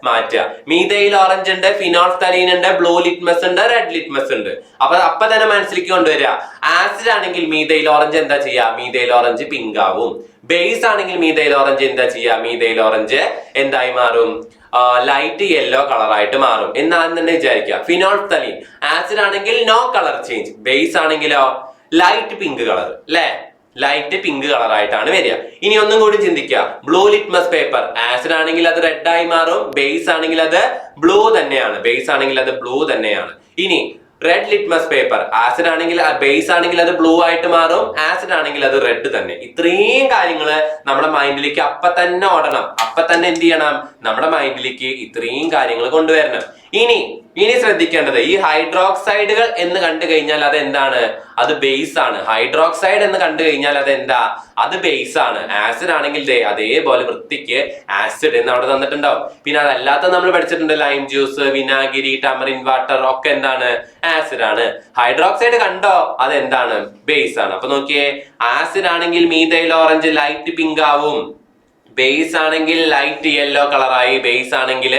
മാറ്റുക. മീഥൈൽ ഓറഞ്ച് ഉണ്ട്, ഫിനോൾഫ്തലീൻ ഉണ്ട്, ബ്ലൂ ലിറ്റ്മസ് ഉണ്ട്, റെഡ് ലിറ്റ്മസ് ഉണ്ട്. അപ്പൊ തന്നെ മനസ്സിലേക്ക് കൊണ്ടുവരിക. ആസിഡ് ആണെങ്കിൽ മീഥൈൽ ഓറഞ്ച് എന്താ ചെയ്യുക? മീഥൈൽ ഓറഞ്ച് പിങ്ക് ആവും. ബേസ് ആണെങ്കിൽ മീഥൈൽ ഓറഞ്ച് എന്താ ചെയ്യുക? മീഥൈൽ ഓറഞ്ച് എന്തായി മാറും? ലൈറ്റ് യെല്ലോ കളറായിട്ട് മാറും എന്നാണ് തന്നെ വിചാരിക്കുക. ഫിനോൾഫ്തലീൻ ആസിഡ് ആണെങ്കിൽ നോ കളർ ചേഞ്ച്, ബേസ് ആണെങ്കിലോ ലൈറ്റ് പിങ്ക് കളർ അല്ലെ, ലൈറ്റ് പിങ്ക് കളർ ആയിട്ടാണ് വരിക. ഇനി ഒന്നും കൂടി ചിന്തിക്കുക, ബ്ലൂ ലിറ്റ്മസ് പേപ്പർ ആസിഡ് ആണെങ്കിൽ അത് റെഡ് ആയി മാറും, ബേസ് ആണെങ്കിൽ അത് ബ്ലൂ തന്നെയാണ്, ബേസ് ആണെങ്കിൽ അത് ബ്ലൂ തന്നെയാണ്. ഇനി റെഡ് ലിറ്റ്മസ് പേപ്പർ ആസിഡ് ആണെങ്കിൽ ബേസ് ആണെങ്കിൽ അത് ബ്ലൂ ആയിട്ട് മാറും, ആസിഡ് ആണെങ്കിൽ അത് റെഡ് തന്നെ. ഇത്രയും കാര്യങ്ങള് നമ്മുടെ മൈൻഡിലേക്ക് അപ്പൊ തന്നെ ഓടണം, അപ്പൊ തന്നെ എന്ത് ചെയ്യണം, നമ്മുടെ മൈൻഡിലേക്ക് ഇത്രയും കാര്യങ്ങൾ കൊണ്ടുവരണം. ഇനി ശ്രദ്ധിക്കേണ്ടത്, ഈ ഹൈഡ്രോക്സൈഡുകൾ എന്ന് കണ്ടു കഴിഞ്ഞാൽ അത് എന്താണ്, അത് ബേസ് ആണ്. ഹൈഡ്രോക്സൈഡ് എന്ന് കണ്ടു കഴിഞ്ഞാൽ അത് എന്താ, അത് ബേസ് ആണ്. ആസിഡ് ആണെങ്കിൽ അതേപോലെ വൃത്തിക്ക് ആസിഡ് എന്ന് അവിടെ തന്നിട്ടുണ്ടാവും. പിന്നെ അതല്ലാത്ത നമ്മൾ പഠിച്ചിട്ടുണ്ട്, ലൈം ജ്യൂസ്, വിനാഗിരി, ടമറിൻ വാട്ടർ ഒക്കെ എന്താണ്, ആസിഡ് ആണ്. ഹൈഡ്രോക്സൈഡ് കണ്ടോ, അത് എന്താണ്, ബേസ് ആണ്. അപ്പൊ നോക്കിയേ, ആസിഡ് ആണെങ്കിൽ മീഥൈൽ ഓറഞ്ച് ലൈറ്റ് പിങ്ക് ആവും, ബേസ് ആണെങ്കിൽ ലൈറ്റ് യെല്ലോ കളറായി, ബേസ് ആണെങ്കിൽ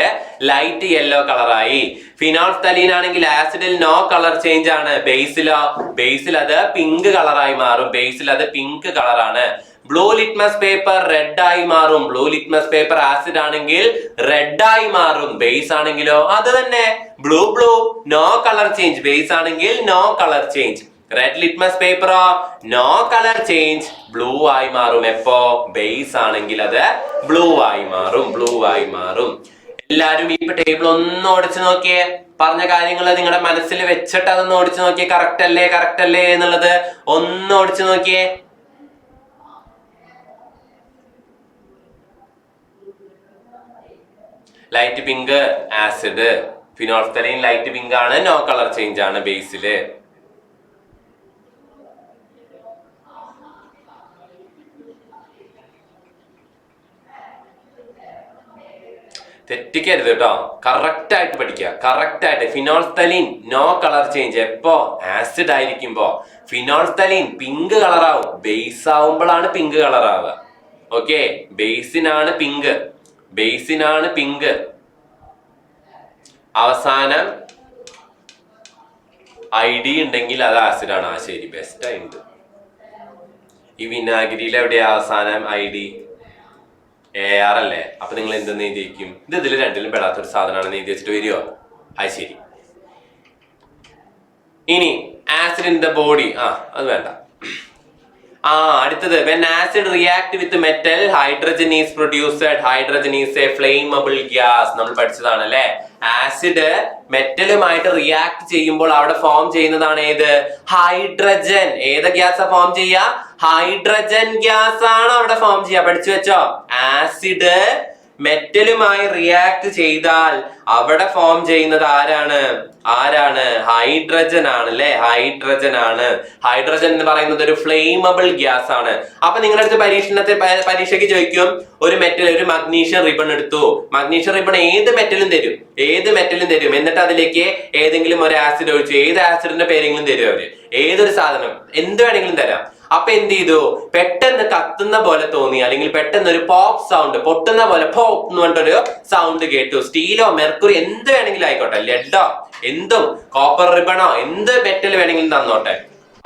ലൈറ്റ് യെല്ലോ കളറായി. ഫിനോൾഫ്തലീൻ ആണെങ്കിൽ ആസിഡിൽ നോ കളർ ചേഞ്ച് ആണ്, ബേസിൽ അത് പിങ്ക് കളറായി മാറും, ബേസിൽ അത് പിങ്ക് കളറാണ്. ബ്ലൂ ലിറ്റ്മസ് പേപ്പർ റെഡ് ആയി മാറും, ബ്ലൂ ലിറ്റ്മസ് പേപ്പർ ആസിഡ് ആണെങ്കിൽ റെഡ് ആയി മാറും, ബേസ് ആണെങ്കിലോ അത് തന്നെ blue no colour change, base ആണെങ്കിൽ no colour change. Red litmus പേപ്പറോ നോ കളർ ചേഞ്ച്, ബ്ലൂ ആയി മാറും. എപ്പോ, ബേസ് ആണെങ്കിൽ അത് ബ്ലൂ ആയി മാറും. എല്ലാരും ഈ ടേബിൾ ഒന്ന് ഓടിച്ചു നോക്കിയേ, പറഞ്ഞ കാര്യങ്ങൾ നിങ്ങളുടെ മനസ്സിൽ വെച്ചിട്ട് അതൊന്ന് ഓടിച്ചു നോക്കിയേ, കറക്റ്റ് അല്ലേ എന്നുള്ളത് ഒന്ന് ഓടിച്ചു നോക്കിയേ. Light pink acid, phenolphthalein light pink ആണ്, നോ കളർ ചേഞ്ച് ആണ് ബേസില്. തെറ്റിക്കരുത് കേട്ടോ, കറക്റ്റ് ആയിട്ട് പഠിക്കുക, കറക്റ്റ് ആയിട്ട്. ഫിനോൾഫ്തലീൻ നോ കളർ ചേഞ്ച്, എപ്പോ, ആസിഡ് ആയിരിക്കുമ്പോ. ഫിനോൾഫ്തലീൻ പിങ്ക് കളറാവും, ബേസ് ആവുമ്പോഴാണ് പിങ്ക് കളറാവുക. ഓക്കെ, ബേസിനാണ് പിങ്ക്. അവസാനം ID ഉണ്ടെങ്കിൽ അത് ആസിഡ് ആണ്. ശരി, ബെസ്റ്റ് ആയിട്ട്. ഈ വിനാഗിരിയിൽ എവിടെയാ അവസാനം ID? AR അല്ലേ? അപ്പൊ നിങ്ങൾ എന്തെന്ന് എഴുതിയിരിക്കും? ഇതിൽ രണ്ടിലും പെടാത്തൊരു സാധനമാണെന്ന് എഴുതി വെച്ചിട്ട് വരുമോ? അത് ശരി. ഇനി ആസിഡ് ഇൻ ദ ബോഡി, അത് വേണ്ട. അടുത്തത്, when acid react with metal, hydrogen is produced. Hydrogen is a flammable gas. നമ്മൾ പഠിച്ചതാണ് അല്ലെ. ആസിഡ് മെറ്റലുമായിട്ട് റിയാക്ട് ചെയ്യുമ്പോൾ അവിടെ ഫോം ചെയ്യുന്നതാണ് ഏത്, ഹൈഡ്രജൻ. ഏത് ഗ്യാസാ ഫോം ചെയ്യുക, ഹൈഡ്രജൻ ഗ്യാസ് ആണ് അവിടെ ഫോം ചെയ്യുക. പഠിച്ചു വെച്ചോ, ആസിഡ് മെറ്റലുമായി റിയാക്ട് ചെയ്താൽ അവിടെ ഫോം ചെയ്യുന്നത് ആരാണ്, ഹൈഡ്രജൻ ആണ് അല്ലെ, ഹൈഡ്രജൻ ആണ്. ഹൈഡ്രജൻ എന്ന് പറയുന്നത് ഒരു ഫ്ലെയിമബിൾ ഗ്യാസ് ആണ്. അപ്പൊ നിങ്ങളുടെ അടുത്ത് പരീക്ഷയ്ക്ക് ചോദിക്കും, ഒരു മെറ്റൽ, ഒരു മഗ്നീഷ്യം റിബൺ എടുത്തു, മഗ്നീഷ്യം റിബൺ ഏത് മെറ്റലും തരും, എന്നിട്ട് അതിലേക്ക് ഏതെങ്കിലും ഒരു ആസിഡ് ഒഴിച്ചു, ഏത് ആസിഡിന്റെ പേരെങ്കിലും തരും അവര്, ഏതൊരു സാധനം എന്ത് വേണമെങ്കിലും തരാം. അപ്പൊ എന്ത് ചെയ്തു, പെട്ടെന്ന് കത്തുന്ന പോലെ തോന്നി, അല്ലെങ്കിൽ പെട്ടെന്ന് ഒരു പോപ്പ് സൗണ്ട്, പൊട്ടുന്ന പോലെ പോപ്പ് എന്ന് പറഞ്ഞിട്ടൊരു സൗണ്ട് കേട്ടു. സ്റ്റീലോ മെർക്കുറി എന്ത് വേണമെങ്കിലും ആയിക്കോട്ടെ, ലെഡോ എന്തും, കോപ്പർ റിബണോ എന്ത് മെറ്റൽ വേണമെങ്കിലും തന്നോട്ടെ.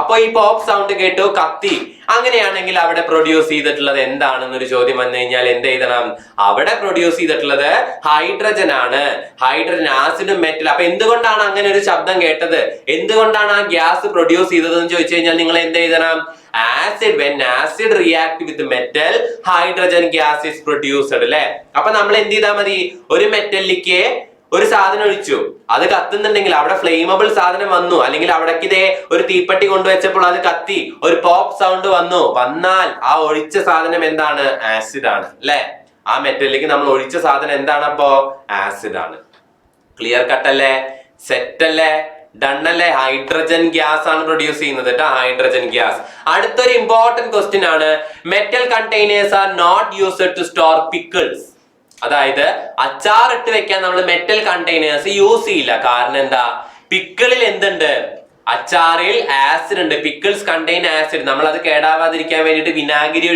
അപ്പൊ ഈ പോപ്പ് സൗണ്ട് കേട്ടു, കത്തി. അങ്ങനെയാണെങ്കിൽ അവിടെ പ്രൊഡ്യൂസ് ചെയ്തിട്ടുള്ളത് എന്താണെന്നൊരു ചോദ്യം വന്നു കഴിഞ്ഞാൽ എന്ത് എഴുതണം, അവിടെ പ്രൊഡ്യൂസ് ചെയ്തിട്ടുള്ളത് ഹൈഡ്രജൻ ആണ്. ഹൈഡ്രജൻ, ആസിഡും മെറ്റൽ. അപ്പൊ എന്തുകൊണ്ടാണ് അങ്ങനെ ഒരു ശബ്ദം കേട്ടത്, എന്തുകൊണ്ടാണ് ആ ഗ്യാസ് പ്രൊഡ്യൂസ് ചെയ്തതെന്ന് ചോദിച്ചു കഴിഞ്ഞാൽ നിങ്ങൾ എന്ത് എഴുതണം, acid, when acid react with metal, hydrogen gas is produced അല്ലെ. അപ്പൊ നമ്മൾ എന്ത് ചെയ്താൽ മതി, ഒരു മെറ്റലിലേക്ക് ഒരു സാധനം ഒഴിച്ചു, അത് കത്തുന്നുണ്ടെങ്കിൽ അവിടെ ഫ്ലെയിമബിൾ സാധനം വന്നു, അല്ലെങ്കിൽ അവിടേക്ക് ഇതേ ഒരു തീപ്പെട്ടി കൊണ്ടുവച്ചപ്പോൾ അത് കത്തി, ഒരു പോപ്പ് സൗണ്ട് വന്നാൽ ആ ഒഴിച്ച സാധനം എന്താണ്, ആസിഡ് ആണ് അല്ലെ. ആ മെറ്റലിലേക്ക് നമ്മൾ ഒഴിച്ച സാധനം എന്താണ്, അപ്പോ ആസിഡ് ആണ്. ക്ലിയർ കട്ട് അല്ലേ, സെറ്റ് അല്ലേ, ഡൺ അല്ലേ. ഹൈഡ്രജൻ ഗ്യാസ് ആണ് പ്രൊഡ്യൂസ് ചെയ്യുന്നത് കേട്ടോ, ഹൈഡ്രജൻ ഗ്യാസ്. അടുത്തൊരു ഇമ്പോർട്ടന്റ് ക്വസ്റ്റ്യൻ ആണ്, metal containers are not used to store pickles. അതായത് അച്ചാർ ഇട്ട് വെക്കാൻ നമ്മൾ മെറ്റൽ കണ്ടെയ്നേഴ്സ് യൂസ് ചെയ്യില്ല. കാരണം എന്താ, പിക്കിളിൽ എന്തുണ്ട്, അച്ചാറിൽ ആസിഡ് ഉണ്ട്. Pickles contain acid. നമ്മൾ അത് കേടാവാതിരിക്കാൻ വേണ്ടിയിട്ട് വിനാഗിരി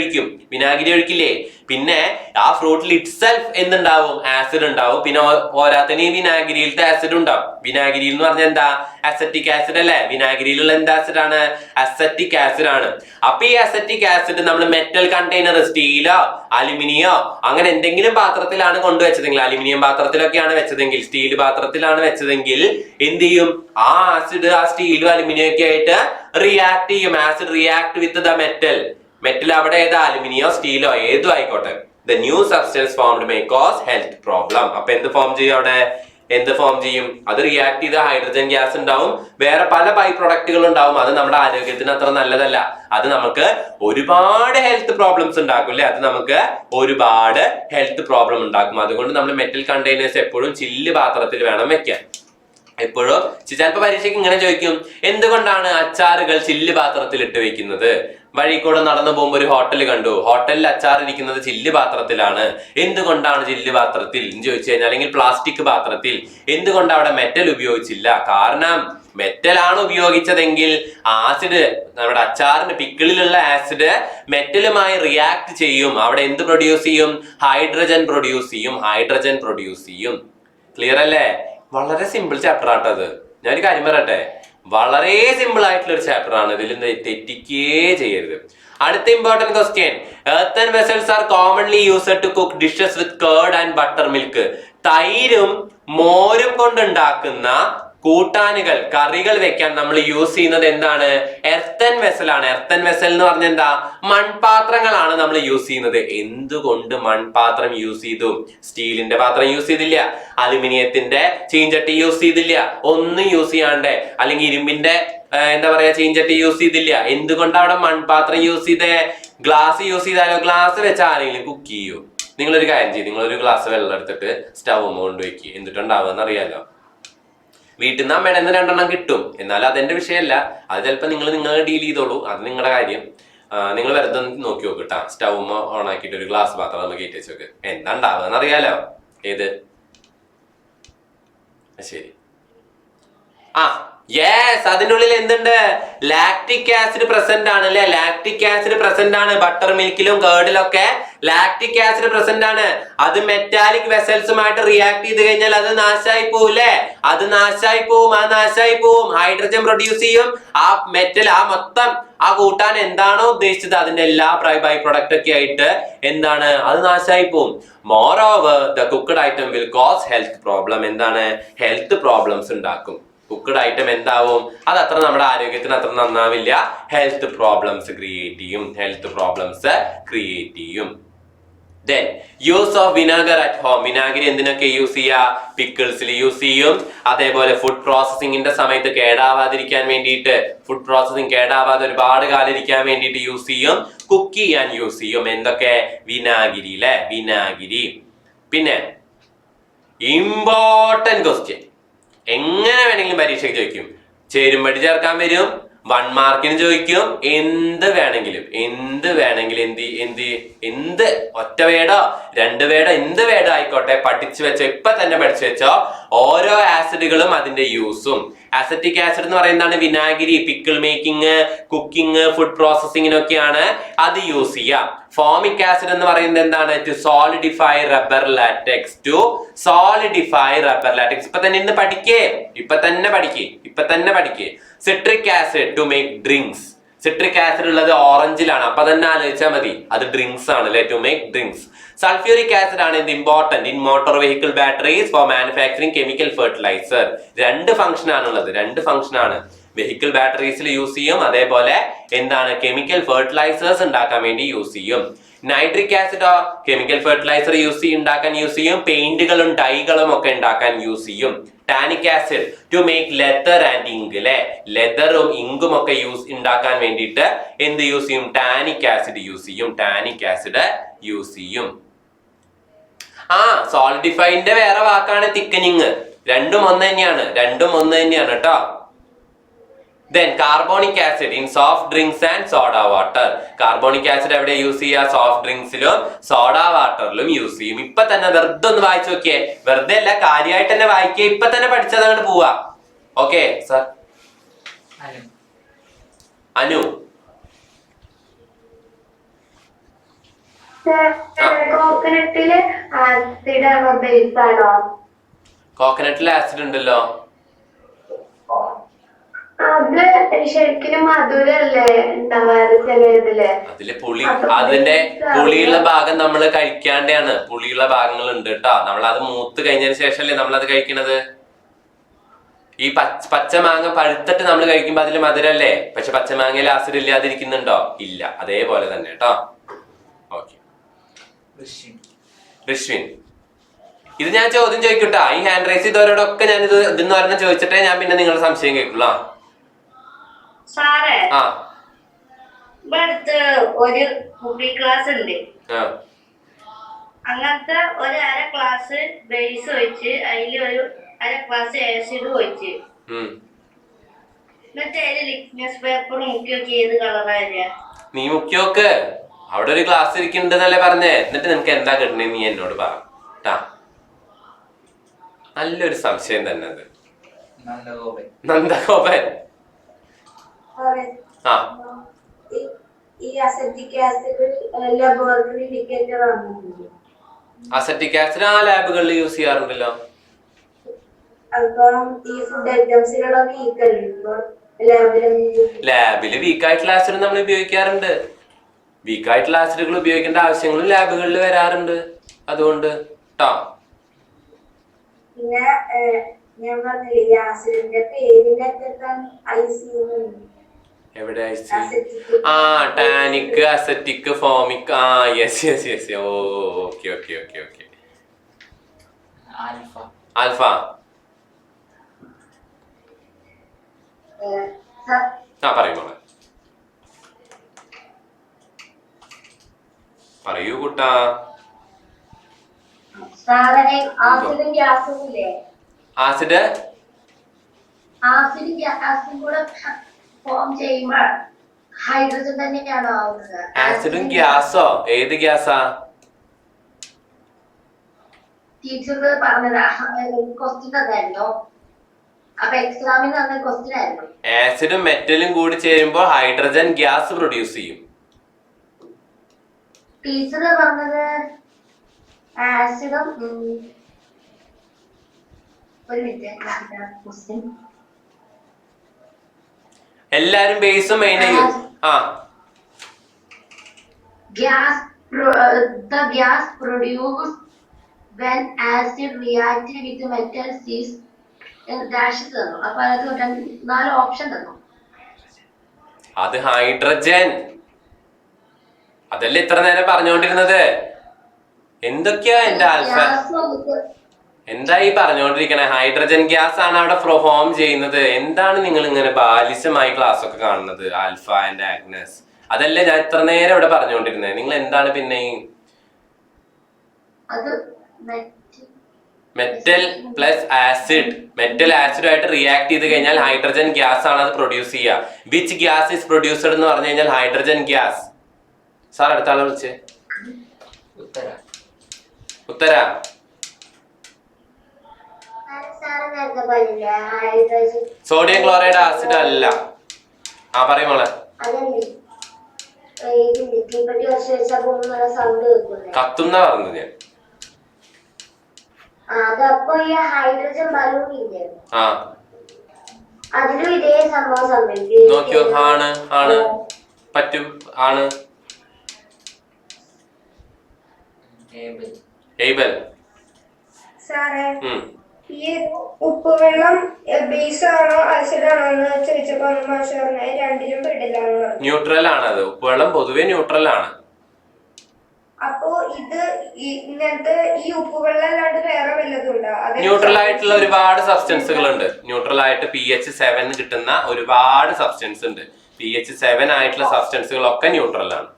ഒഴിക്കില്ലേ, പിന്നെ ആ ഫ്രൂട്ടിൽ ഇറ്റ്സെൽഫ് എന്തുണ്ടാവും? ആസിഡ് ഉണ്ടാവും. പിന്നെ പോരാത്തന്നെ ഈ വിനാഗിരിയിലത്തെ ആസിഡ് ഉണ്ടാവും. വിനാഗിരി എന്ന് പറഞ്ഞാൽ എന്താ? അസറ്റിക് ആസിഡ് അല്ലേ? വിനാഗിരിയിലുള്ള എന്ത് ആസിഡ് ആണ്? അസറ്റിക് ആസിഡ് ആണ്. അപ്പൊ ഈ അസറ്റിക് ആസിഡ് നമ്മൾ മെറ്റൽ കണ്ടെയ്നർ, സ്റ്റീലോ അലുമിനിയോ അങ്ങനെ എന്തെങ്കിലും പാത്രത്തിലാണ് കൊണ്ടുവച്ചതെങ്കിൽ, അലുമിനിയം പാത്രത്തിലൊക്കെയാണ് വെച്ചതെങ്കിൽ, സ്റ്റീൽ പാത്രത്തിലാണ് വെച്ചതെങ്കിൽ എന്ത് ചെയ്യും? ആ ആസിഡ് ആ സ്റ്റീലും അലുമിനിയം ഒക്കെ ആയിട്ട് റിയാക്ട് ചെയ്യും. Acid react with the metal. Metal അവിടെ ഏതാ? അലുമിനിയോ സ്റ്റീലോ ഏതും ആയിക്കോട്ടെ. The new substance formed may cos health problem. അപ്പൊ എന്ത് ഫോം ചെയ്യും അവിടെ? എന്ത് ഫോം ചെയ്യും? അത് റിയാക്ട് ചെയ്ത ഹൈഡ്രജൻ ഗ്യാസ് ഉണ്ടാവും, വേറെ പല ബൈ പ്രൊഡക്റ്റുകൾ ഉണ്ടാവും. അത് നമ്മുടെ ആരോഗ്യത്തിന് അത്ര നല്ലതല്ല. അത് നമുക്ക് ഒരുപാട് ഹെൽത്ത് പ്രോബ്ലംസ് ഉണ്ടാക്കും അല്ലെ? അത് നമുക്ക് ഒരുപാട് ഹെൽത്ത് പ്രോബ്ലം ഉണ്ടാക്കും. അതുകൊണ്ട് നമ്മൾ മെറ്റൽ കണ്ടെയ്നേഴ്സ് എപ്പോഴും ചില്ല് പാത്രത്തിൽ വേണം വെക്കാൻ. എപ്പോഴും ചിലപ്പോ പരീക്ഷയ്ക്ക് ഇങ്ങനെ ചോദിക്കും, എന്തുകൊണ്ടാണ് അച്ചാറുകൾ ചില്ല് പാത്രത്തിൽ ഇട്ട് വെക്കുന്നത്? വഴി കൂടെ നടന്നു പോകുമ്പോൾ ഒരു ഹോട്ടൽ കണ്ടു, ഹോട്ടലിൽ അച്ചാർ ഇരിക്കുന്നത് ചില്ല് പാത്രത്തിലാണ്. എന്തുകൊണ്ടാണ് ചില്ല് പാത്രത്തിൽ എന്ന് ചോദിച്ചു കഴിഞ്ഞാൽ, അല്ലെങ്കിൽ പ്ലാസ്റ്റിക് പാത്രത്തിൽ എന്തുകൊണ്ട് അവിടെ മെറ്റൽ ഉപയോഗിച്ചില്ല? കാരണം മെറ്റലാണ് ഉപയോഗിച്ചതെങ്കിൽ ആസിഡ്, നമ്മുടെ അച്ചാറിന് പിക്കിളിലുള്ള ആസിഡ് മെറ്റലുമായി റിയാക്ട് ചെയ്യും. അവിടെ എന്ത് പ്രൊഡ്യൂസ് ചെയ്യും? ഹൈഡ്രജൻ പ്രൊഡ്യൂസ് ചെയ്യും. ഹൈഡ്രജൻ പ്രൊഡ്യൂസ് ചെയ്യും. ക്ലിയർ അല്ലേ? വളരെ സിമ്പിൾ ചാപ്റ്റർ ആട്ടത്. ഞാനൊരു കാര്യം പറയട്ടെ, വളരെ സിമ്പിൾ ആയിട്ടുള്ള ഒരു ചാപ്റ്റർ ആണ്. ഇതിൽ തെറ്റിക്കേ ചെയ്യരുത്. അടുത്ത important question, earthen vessels are commonly used to cook dishes with curd and buttermilk. തൈരും മോരും കൊണ്ടുണ്ടാക്കുന്ന കൂട്ടാനുകൾ, കറികൾ വെക്കാൻ നമ്മൾ യൂസ് ചെയ്യുന്നത് എന്താണ്? എർത്തൻ വെസൽ ആണ്. എർത്തൻ വെസൽ എന്ന് പറഞ്ഞാൽ എന്താ? മൺപാത്രങ്ങളാണ് നമ്മൾ യൂസ് ചെയ്യുന്നത്. എന്തുകൊണ്ട് മൺപാത്രം യൂസ് ചെയ്തു? സ്റ്റീലിന്റെ പാത്രം യൂസ് ചെയ്തില്ല, അലുമിനിയത്തിന്റെ ചീഞ്ചട്ടി യൂസ് ചെയ്തില്ല, ഒന്നും യൂസ് ചെയ്യാണ്ട്, അല്ലെങ്കിൽ ഇരുമ്പിന്റെ എന്താ പറയാ ചീഞ്ചട്ടി യൂസ് ചെയ്തില്ല. എന്തുകൊണ്ടാണ് അവിടെ മൺപാത്രം യൂസ് ചെയ്തേ? ഗ്ലാസ് യൂസ് ചെയ്താലോ? ഗ്ലാസ് വെച്ച് ആരെങ്കിലും കുക്ക് ചെയ്യൂ? നിങ്ങളൊരു കാര്യം ചെയ്യും, നിങ്ങളൊരു ഗ്ലാസ് വെള്ളം എടുത്തിട്ട് സ്റ്റവ് കൊണ്ടുവയ്ക്കുക. എന്തിട്ടുണ്ടാവുക അറിയാലോ? വീട്ടിൽ നിന്ന് അമ്മയുടെ നിന്ന് 2 എണ്ണം കിട്ടും. എന്നാൽ അതെന്റെ വിഷയമല്ല. അത് ചിലപ്പോൾ നിങ്ങൾ ഡീൽ ചെയ്തോളൂ, അത് നിങ്ങളുടെ കാര്യം. നിങ്ങൾ വെറുതെ നോക്കി നോക്ക് കേട്ടാ. സ്റ്റവ് ഓൺ ആക്കിയിട്ട് ഒരു ഗ്ലാസ് പാത്രം നമ്മൾ കയറ്റി വെച്ച് നോക്ക്, എന്താ ഉണ്ടാവുക അറിയാലോ? ഏത്? ശരി. യെസ്, അതിനുള്ളിൽ എന്തുണ്ട്? ലാക്റ്റിക് ആസിഡ് പ്രസന്റ് ആണ് അല്ലെ? ലാക്റ്റിക് ആസിഡ് പ്രസന്റ് ആണ്. ബട്ടർ മിൽക്കിലും കേർഡിലൊക്കെ ലാക്റ്റിക് ആസിഡ് പ്രസന്റ് ആണ്. അത് മെറ്റാലിക് വെസൽസുമായിട്ട് റിയാക്ട് ചെയ്ത് കഴിഞ്ഞാൽ അത് നാശായി പോവില്ലേ? അത് നാശായി പോവും. അത് നാശായി പോവും. ഹൈഡ്രജൻ പ്രൊഡ്യൂസ് ചെയ്യും. ആ മെറ്റൽ, ആ മൊത്തം ആ കൂട്ടാൻ എന്താണോ ഉദ്ദേശിച്ചത് അതിന്റെ എല്ലാ ബൈ പ്രൊഡക്റ്റ് ഒക്കെ ആയിട്ട് എന്താണ്? അത് നാശായി പോവും. Moreover the cooked item will cause health problem. എന്താണ്? ഹെൽത്ത് പ്രോബ്ലംസ് ഉണ്ടാക്കും. കുക്ക്ഡ് ഐറ്റം എന്താവും? അത് അത്ര നമ്മുടെ ആരോഗ്യത്തിന് അത്ര നന്നാവില്ല. ഹെൽത്ത് പ്രോബ്ലംസ് ക്രിയേറ്റ് ചെയ്യും. ഹെൽത്ത് പ്രോബ്ലംസ് ക്രിയേറ്റ് ചെയ്യും. Then use of vinegar at home. വിനാഗിരി എന്തിനൊക്കെ യൂസ് ചെയ്യാ? പിക്കിൾസിൽ യൂസ് ചെയ്യും. അതേപോലെ ഫുഡ് പ്രോസസിംഗിന്റെ സമയത്ത് കേടാവാതിരിക്കാൻ വേണ്ടിയിട്ട്, ഫുഡ് പ്രോസസിംഗ് കേടാവാതെ ഒരുപാട് കാലം ഇരിക്കാൻ വേണ്ടിയിട്ട് യൂസ് ചെയ്യും. കുക്ക് ചെയ്യാൻ യൂസ് ചെയ്യും. എന്തൊക്കെ? വിനാഗിരി അല്ലെ? വിനാഗിരി. പിന്നെ ഇമ്പോർട്ടന്റ് ക്വസ്റ്റ്യൻ, എങ്ങനെ വേണമെങ്കിലും പരീക്ഷയ്ക്ക് ചോദിക്കും. ചേരുംപടി ചേർക്കാൻ വരും, 1 മാർക്കിന് ചോദിക്കും. എന്ത് വേണമെങ്കിലും എന്ത് ഒറ്റ വേടോ 2 വേടോ എന്ത് വേടോ ആയിക്കോട്ടെ പഠിച്ചു വെച്ചോ. ഇപ്പൊ തന്നെ പഠിച്ചു വെച്ചോ. ഓരോ ആസിഡുകളും അതിന്റെ യൂസും. അസറ്റിക് ആസിഡ് എന്ന് പറയുന്നതാണ് വിനാഗിരി. പിക്കിൾ മേക്കിംഗ്, കുക്കിംഗ്, ഫുഡ് പ്രോസസിങ്ങിനൊക്കെയാണ് അത് യൂസ് ചെയ്യാം. ഫോമിക് ആസിഡ് എന്ന് പറയുന്നത് എന്താണ്? To solidify rubber latex. To solidify rubber latex. ഇപ്പൊ തന്നെ പഠിക്കേ. Citric acid to make drinks. Citric acid ഉള്ളത് ഓറഞ്ചിലാണ്. അപ്പൊ തന്നെ ആലോചിച്ചാൽ മതി, അത് ഡ്രിങ്ക്സ് ആണ് അല്ലെ? To make drinks. Sulphuric acid ആണ് ഇത് important in motor vehicle batteries for manufacturing chemical fertiliser. 2 function ആണുള്ളത്. 2 ഫംഗ്ഷൻ ആണ്. വെഹിക്കിൾ ബാറ്ററീസിൽ യൂസ് ചെയ്യും, അതേപോലെ എന്താണ്? കെമിക്കൽ ഫെർട്ടിലൈസേഴ്സ് ഉണ്ടാക്കാൻ വേണ്ടി യൂസ് ചെയ്യും. നൈട്രിക് ആസിഡോ കെമിക്കൽ ഫെർട്ടിലൈസർ ഉണ്ടാക്കാൻ യൂസ് ചെയ്യും. പെയിന്റുകളും ഡൈകളും ഒക്കെ ഉണ്ടാക്കാൻ യൂസ് ചെയ്യും. Tannic acid to make leather and ink അല്ലെ? ലെതറും ഇങ്കും ഒക്കെ ഉണ്ടാക്കാൻ വേണ്ടിയിട്ട് എന്ത് യൂസ് ചെയ്യും? ടാനിക് ആസിഡ് യൂസ് ചെയ്യും. സോളിഡിഫൈന്റെ വേറെ വാക്കാണ് തിക്കനിങ്. രണ്ടും ഒന്ന് തന്നെയാണ് കേട്ടോ. Then carbonic acid in soft drinks and soda water. Carbonic acid എവിടെ യൂസ് ചെയ്യുക? സോഫ്റ്റ് ഡ്രിങ്ക്സിലും സോഡ വാട്ടറിലും യൂസ് ചെയ്യും. ഇപ്പൊ തന്നെ വെറുതെ ഒന്ന് വായിച്ചു നോക്കിയേ. വെറുതെ അല്ല, കാര്യമായിട്ട് തന്നെ വായിക്കുക. ഇപ്പൊ തന്നെ പഠിച്ചത് അങ്ങോട്ട് പോവാ. Okay sir? അനു കോക്കനട്ടില് ആസിഡ് ആണോ ബേസ് ആണോ? കോക്കനട്ടിൽ ആസിഡ് ഉണ്ടല്ലോ. അത് ശരിക്കും മധുരല്ലേ ഉണ്ടാവാറ് ചിലതില്. അതില് പുളി, അതിന്റെ പുളിയുള്ള ഭാഗം നമ്മൾ കഴിക്കാണ്ടാണ്. പുളിയുള്ള ഭാഗങ്ങൾ ഉണ്ട് കേട്ടോ. നമ്മളത് മൂത്ത് കഴിഞ്ഞതിന് ശേഷമല്ലേ നമ്മളത് കഴിക്കണത്. ഈ പച്ച മാങ്ങ പഴുത്തിട്ട് നമ്മൾ കഴിക്കുമ്പോ അതില് മധുരല്ലേ. പക്ഷെ പച്ചമാങ്ങയിൽ ആസിഡ് ഇല്ലാതിരിക്കുന്നുണ്ടോ? ഇല്ല. അതേപോലെ തന്നെ കേട്ടോ. ഓക്കെ, ഋഷ്വിൻ, ഇത് ഞാൻ ചോദ്യം ചോദിക്കട്ടാ. ഈ ഹാൻഡ് റൈസ് ചെയ്തവരോടൊക്കെ ഞാൻ ഇതെന്ന് പറഞ്ഞ ചോദിച്ചിട്ടേ ഞാൻ പിന്നെ നിങ്ങളുടെ സംശയം കേൾക്കുള്ളൂ. സാറേ, ആ, ഇവിടെ അടുത്ത് ഒരു കുക്കിംഗ് ക്ലാസ് ഉണ്ട്. അങ്ങനത്തെ ഒരു അര ക്ലാസ് ബേസ് ഒഴിച്ച് അതിൽ ഒരു അര ക്ലാസ് ആസിഡ് ഒഴിച്ച് എന്നിട്ട് അതിൽ ലിക്നസ് പേപ്പർ മുക്കി നോക്കി ഏത് കളറായ? നീ മുക്കി നോക്ക്. അവിടെ ഒരു ക്ലാസ് ഇരിക്കുന്നുണ്ടെന്നല്ലേ പറഞ്ഞേ. എന്നിട്ട് നിനക്ക് എന്താ കിട്ടണേ നീ എന്നോട് പറ. നല്ലൊരു സംശയം തന്നെ അത്. നന്ദഗോപൻ, ആ, ഈ അസറ്റിക് ആസിഡ് ലബോറട്ടറി ഇൻഡിക്കേറ്റർ ആണ്. അസറ്റിക് ആസിഡ് ആ ലാബുകളിൽ യൂസ് ചെയ്യാറുണ്ടല്ലോ. അപ്പം ഈ ഫുഡ് ഐറ്റംസിലുള്ള ലാബില് വീക്കായിട്ടുള്ള ആസിഡ് നമ്മൾ ഉപയോഗിക്കാറുണ്ട്. വീക്കായിട്ടുള്ള ആസിഡുകൾ ഉപയോഗിക്കേണ്ട ആവശ്യങ്ങളും ലാബുകളിൽ വരാറുണ്ട്. അതുകൊണ്ട് ട്ടോ. പിന്നെ ഞാൻ പറഞ്ഞില്ലേ ഈ ആസിഡിന്റെ പേരിന്റെ എവിടെ ആ ടാനിക്, അസറ്റിക്, ഫോമിക്. ആ yes yes yes. Oh okay okay okay okay. Alpha. ആ പറയൂ മോളെ, പറയൂ കുട്ടാ. ആസിഡ് ഗ്യാസും കൂടെ ഫോം ചെയ്യുമ്പോൾ ഹൈഡ്രജൻ തന്നെയാണോ ആവുന്നത്? ആസിഡും ഗ്യാസോ? ഏത് ഗ്യാസാ? ടീച്ചർ പറഞ്ഞതാ, ക്വസ്റ്റ്യൻ തന്നായിരുന്നു. അപ്പൊ എക്സാമിന് തന്ന ക്വസ്റ്റ്യൻ ആയിരുന്നു. ആസിഡും മെറ്റലും കൂടി ചേരുമ്പോൾ ഹൈഡ്രജൻ ഗ്യാസ് പ്രൊഡ്യൂസ് ചെയ്യും. ടീച്ചർ പറഞ്ഞത് ആസിഡും ഒരു മിനിറ്റ് ക്വസ്റ്റ്യൻ. എല്ലാരും ബേസും മെയിനും ആ the gas produced when acid reacted with metal is dash തന്നു. അപ്പൊ അത് 4 ഓപ്ഷൻ തന്നു. അത് ഹൈഡ്രജൻ. അതല്ലേ ഇത്ര നേരം പറഞ്ഞുകൊണ്ടിരുന്നത്. എന്തൊക്കെയാ എന്റെ ആൽഫ, എന്താ ഈ പറഞ്ഞുകൊണ്ടിരിക്കണേ? ഹൈഡ്രജൻ ഗ്യാസ് ആണ് അവിടെ ഫോം ചെയ്യുന്നത്. എന്താണ് നിങ്ങൾ ഇങ്ങനെ ബാലിശമായി ക്ലാസ് ഒക്കെ കാണുന്നത്? ആൽഫ ആൻഡ് ആഗ്നസ്, അതല്ലേ ഞാൻ ഇത്ര നേരം ഇവിടെ പറഞ്ഞുകൊണ്ടിരുന്നത്. നിങ്ങൾ എന്താണ് പിന്നെ മെറ്റൽ പ്ലസ് ആസിഡ്, മെറ്റൽ ആസിഡുമായിട്ട് റിയാക്ട് ചെയ്ത് കഴിഞ്ഞാൽ ഹൈഡ്രജൻ ഗ്യാസ് ആണ് അത് പ്രൊഡ്യൂസ് ചെയ്യുക. വിച്ച് ഗ്യാസ് ഇസ് പ്രൊഡ്യൂസ്ഡ് എന്ന് പറഞ്ഞു കഴിഞ്ഞാൽ ഹൈഡ്രജൻ ഗ്യാസ്. സാർ അടുത്ത ആളെ വിളിച്ചേ. ഉത്തര സോഡിയം ക്ലോറൈഡ് ആസിഡ് അല്ല. ആ പറയും മോളെ. കത്തുന്ന പറഞ്ഞത് ഞാൻ. അതപ്പോ ഈ ഹൈഡ്രജൻ ബലൂൺ ഇല്ലേ, ആ അതിലും ഇതേ സംഭവം സംഭവിക്കും. നോക്കിയോ? ആണ് ആണ് പറ്റും. ആണ് ഏബൽ. സാറേ, ഈ ഉപ്പുവെള്ളം ബേസ് ആണോ ആസിഡ് ആണോ എന്ന് ചോദിച്ചപ്പോ മാഷ് പറഞ്ഞത് രണ്ടിലും പെടില്ല. ന്യൂട്രൽ ആണ് അത്. ഉപ്പുവെള്ളം പൊതുവെ ന്യൂട്രൽ ആണ്. അപ്പോ ഇത് ഇങ്ങനത്തെ ഈ ഉപ്പുവെള്ളം അല്ലാണ്ട് വേറെ വല്ലതും ഉണ്ടോ? ന്യൂട്രൽ ആയിട്ടുള്ള ഒരുപാട് സബ്സ്റ്റൻസുകൾ ഉണ്ട്. ന്യൂട്രൽ ആയിട്ട് pH 7 കിട്ടുന്ന ഒരുപാട് സബ്സ്റ്റൻസ് ഉണ്ട്. pH 7 ആയിട്ടുള്ള സബ്സ്റ്റൻസുകളൊക്കെ ന്യൂട്രൽ ആണ്.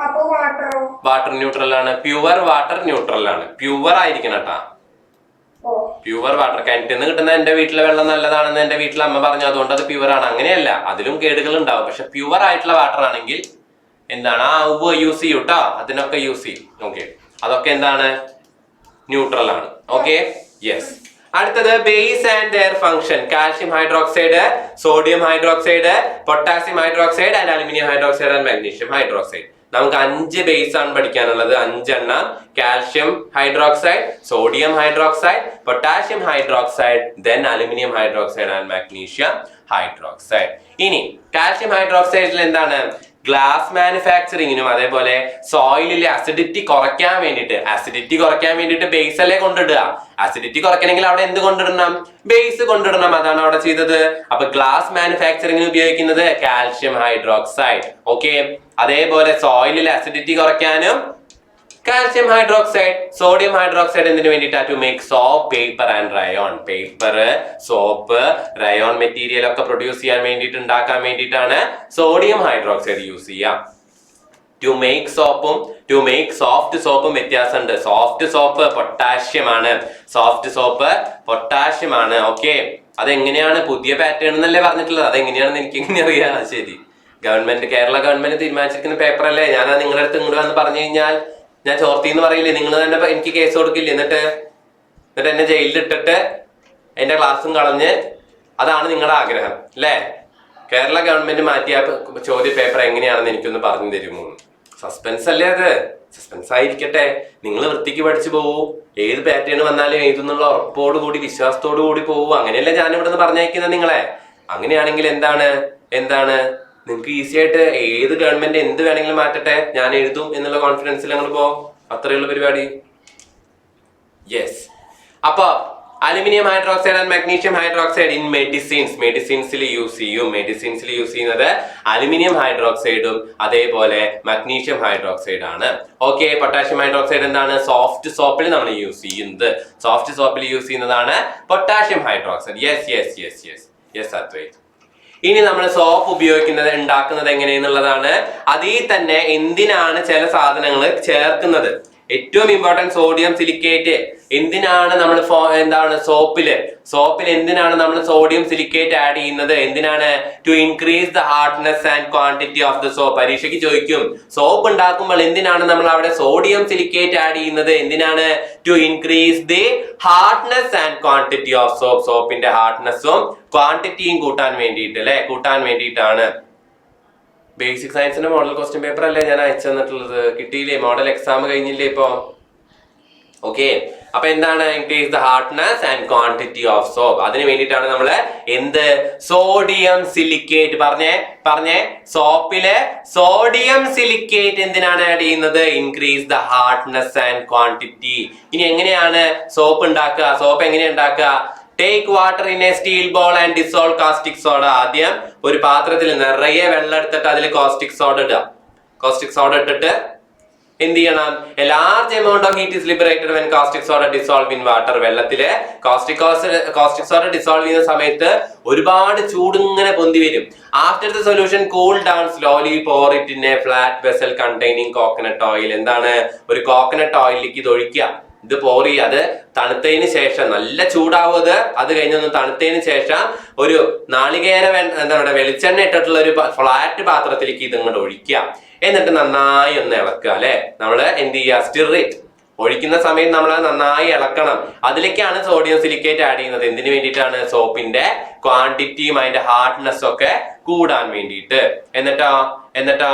അപ്പോ വാട്ടറോ? വാട്ടർ ന്യൂട്രൽ ആണ്. പ്യുവർ വാട്ടർ ന്യൂട്രൽ ആണ്. പ്യുവർ ആയിരിക്കണം കേട്ടാ. Pure water. കിണറ്റിൽ നിന്ന് കിട്ടുന്ന എന്റെ വീട്ടിലെ വെള്ളം നല്ലതാണെന്ന് എന്റെ വീട്ടിലെ അമ്മ പറഞ്ഞു, അതുകൊണ്ട് അത് പ്യുവർ ആണ്. അങ്ങനെയല്ല, അതിലും കേടുകൾ ഉണ്ടാവും. പക്ഷെ പ്യുവർ ആയിട്ടുള്ള വാട്ടർ ആണെങ്കിൽ എന്താണ്, ആ ഉപ്പ് യൂസ് ചെയ്യൂ കേട്ടോ, അതിനൊക്കെ യൂസ് ചെയ്യും. ഓക്കെ, അതൊക്കെ എന്താണ്, ന്യൂട്രൽ ആണ്. Okay, yes. അടുത്തത് base and their function. Calcium hydroxide, sodium hydroxide, potassium hydroxide and aluminium hydroxide and magnesium hydroxide. നമുക്ക് 5 ബേസ് ആണ് പഠിക്കാനുള്ളത്. 5 എണ്ണം. Calcium hydroxide, sodium hydroxide, potassium hydroxide, then aluminium hydroxide and magnesium hydroxide. ഇനി കാൽഷ്യം ഹൈഡ്രോക്സൈഡിൽ എന്താണ്, ഗ്ലാസ് മാനുഫാക്ചറിങ്ങിനും അതേപോലെ സോയിലിലെ അസിഡിറ്റി കുറയ്ക്കാൻ വേണ്ടിയിട്ട് ബേസ് അല്ലേ കൊണ്ടിടുക. അസിഡിറ്റി കുറയ്ക്കണമെങ്കിൽ അവിടെ എന്ത് കൊണ്ടിടണം, ബേസ് കൊണ്ടിടണം. അതാണ് അവിടെ ചെയ്തത്. അപ്പൊ ഗ്ലാസ് മാനുഫാക്ചറിങ്ങിന് ഉപയോഗിക്കുന്നത് കാൽഷ്യം ഹൈഡ്രോക്സൈഡ്. ഓക്കെ, അതേപോലെ സോയിലിലെ അസിഡിറ്റി കുറയ്ക്കാനും കാൽഷ്യം ഹൈഡ്രോക്സൈഡ്. സോഡിയം ഹൈഡ്രോക്സൈഡ് എന്തിനു വേണ്ടിയിട്ടാണ്, to make soap, paper and rayon. Paper, soap, rayon material ഒക്കെ പ്രൊഡ്യൂസ് ചെയ്യാൻ വേണ്ടിയിട്ട്, ഉണ്ടാക്കാൻ വേണ്ടിയിട്ടാണ് സോഡിയം ഹൈഡ്രോക്സൈഡ് യൂസ് ചെയ്യുക. ടു മേക്ക് സോപ്പും ടു മേക്ക് സോഫ്റ്റ് സോപ്പും വ്യത്യാസമുണ്ട്. സോഫ്റ്റ് സോപ്പ് പൊട്ടാഷ്യം ആണ്, ഓക്കെ. അതെങ്ങനെയാണ്, പുതിയ പാറ്റേൺ എന്നല്ലേ പറഞ്ഞിട്ടുള്ളത്, അതെങ്ങനെയാണെന്ന് എനിക്ക് എങ്ങനെ അറിയാം. ശരി, കേരള ഗവൺമെന്റ് തീരുമാനിച്ചിരിക്കുന്ന പേപ്പർ അല്ലേ. ഞാൻ നിങ്ങളുടെ അടുത്ത് ഇങ്ങോട്ട് വന്ന് പറഞ്ഞു കഴിഞ്ഞാൽ ഞാൻ ചോർത്തിന്ന് പറയില്ലേ, നിങ്ങൾ തന്നെ എനിക്ക് കേസ് കൊടുക്കില്ലേ, എന്നിട്ട് എന്നെ ജയിലിലിട്ടിട്ട് എന്റെ ക്ലാസ്സും കളഞ്ഞ്, അതാണ് നിങ്ങളുടെ ആഗ്രഹം അല്ലേ? കേരള ഗവൺമെന്റ് മാറ്റിയ ചോദ്യ പേപ്പർ എങ്ങനെയാണെന്ന് എനിക്കൊന്ന് പറഞ്ഞു തരുമോ? സസ്പെൻസ് അല്ലേ അത്, സസ്പെൻസ് ആയിരിക്കട്ടെ. നിങ്ങൾ വൃത്തിക്ക് പഠിച്ചു പോവൂ, ഏത് പാറ്റേൺ വന്നാലും എഴുതുന്നുള്ള ഉറപ്പോടു കൂടി, വിശ്വാസത്തോടു കൂടി പോവൂ. അങ്ങനെയല്ലേ ഞാൻ ഇവിടെ നിന്ന് പറഞ്ഞയക്കുന്നത് നിങ്ങളെ. അങ്ങനെയാണെങ്കിൽ എന്താണ് നിങ്ങൾക്ക് ഈസി ആയിട്ട് ഏത് ഗവൺമെന്റ് എന്ത് വേണമെങ്കിലും മാറ്റട്ടെ, ഞാൻ എഴുതും എന്നുള്ള കോൺഫിഡൻസിൽ ഞങ്ങൾ പോവും. അത്രയുള്ള പരിപാടി. യെസ്. അപ്പൊ aluminium hydroxide and magnesium hydroxide in മെഡിസിൻസിൽ യൂസ് ചെയ്യുന്നത് അലുമിനിയം ഹൈഡ്രോക്സൈഡും അതേപോലെ മാഗ്നീഷ്യം ഹൈഡ്രോക്സൈഡ് ആണ്. ഓക്കെ, പൊട്ടാഷ്യം ഹൈഡ്രോക്സൈഡ് എന്താണ്, സോഫ്റ്റ് സോപ്പിൽ നമ്മൾ യൂസ് ചെയ്യുന്നതാണ് പൊട്ടാഷ്യം ഹൈഡ്രോക്സൈഡ്. യെസ് അദ്വൈത്. ഇനി നമ്മൾ സോപ്പ് ഉണ്ടാക്കുന്നത് എങ്ങനെയെന്നുള്ളതാണ്. അതിൽ തന്നെ എന്തിനാണ് ചില സാധനങ്ങൾ ചേർക്കുന്നത്, ഏറ്റവും ഇമ്പോർട്ടൻറ്റ് സോഡിയം സിലിക്കേറ്റ്. എന്തിനാണ് നമ്മൾ സോപ്പിൽ എന്തിനാണ് നമ്മൾ സോഡിയം സിലിക്കേറ്റ് ആഡ് ചെയ്യുന്നത്, എന്തിനാണ്, to increase the hardness and quantity of the soap. പരീക്ഷയ്ക്ക് ചോദിക്കും, സോപ്പ് ഉണ്ടാക്കുമ്പോൾ എന്തിനാണ് നമ്മൾ അവിടെ സോഡിയം സിലിക്കേറ്റ് ആഡ് ചെയ്യുന്നത്, എന്തിനാണ്, to increase the hardness and quantity of soap. സോപ്പിന്റെ ഹാർഡ്നെസ്സും ക്വാണ്ടിറ്റിയും കൂട്ടാൻ വേണ്ടിയിട്ടാണ്. ബേസിക് സയൻസിന്റെ മോഡൽ ക്വസ്റ്റ്യൻ പേപ്പർ അല്ലേ ഞാൻ അയച്ചു തന്നിട്ടുള്ളത്, കിട്ടിയില്ലേ? മോഡൽ എക്സാം കഴിഞ്ഞില്ലേ ഇപ്പൊ? ഓക്കെ, അപ്പൊ എന്താണ്, increase the hardness and quantity of soap. അതിന് വേണ്ടിയിട്ടാണ് നമ്മള് സോഡിയം സിലിക്കേറ്റ് പറഞ്ഞേ സോപ്പില് സോഡിയം സിലിക്കേറ്റ് എന്തിനാണ് ആഡ് ചെയ്യുന്നത്, increase the hardness and quantity. ഇനി എങ്ങനെയാണ് സോപ്പ് ഉണ്ടാക്കുക? Take water in A steel ball and dissolve caustic soda. ആദ്യം ഒരു പാത്രത്തിൽ നിറയെ വെള്ളം എടുത്തിട്ട് അതിൽ കാസ്റ്റിക് സോഡ ഇട്ടിട്ട് എന്ത് ചെയ്യണം, a large amount of heat is liberated when caustic soda dissolve in water. വെള്ളത്തില് കാസ്റ്റിക് സോഡ ഡിസോൾവ് ചെയ്യുന്ന സമയത്ത് ഒരുപാട് ചൂട് ഇങ്ങനെ പൊന്തി വരും. After the solution cool down slowly pour it in a flat vessel containing coconut oil. എന്താണ്, ഒരു കോക്കനട്ട് ഓയിലിലേക്ക് ഇത് ഒഴിക്കുക. ഇത് പോർ ചെയ്യുക. അത് തണുത്തതിന് ശേഷം, നല്ല ചൂടാവും അത് കഴിഞ്ഞൊന്ന് തണുത്തതിന് ശേഷം ഒരു നാളികേര വെളിച്ചെണ്ണ ഇട്ടിട്ടുള്ള ഒരു ഫ്ലാറ്റ് പാത്രത്തിലേക്ക് ഇത് ഇങ്ങോട്ട് ഒഴിക്കുക. എന്നിട്ട് നന്നായി ഒന്ന് ഇളക്കുക അല്ലെ. നമ്മള് എന്ത് ചെയ്യുക, സ്റ്റിറിറ്റ് ഒഴിക്കുന്ന സമയത്ത് നമ്മൾ നന്നായി ഇളക്കണം. അതിലേക്കാണ് സോഡിയം സിലിക്കേറ്റ് ആഡ് ചെയ്യുന്നത്. എന്തിനു വേണ്ടിയിട്ടാണ്, സോപ്പിന്റെ ക്വാണ്ടിറ്റിയും അതിന്റെ ഹാർഡ്നെസ് ഒക്കെ കൂടാൻ വേണ്ടിയിട്ട്. എന്നിട്ടോ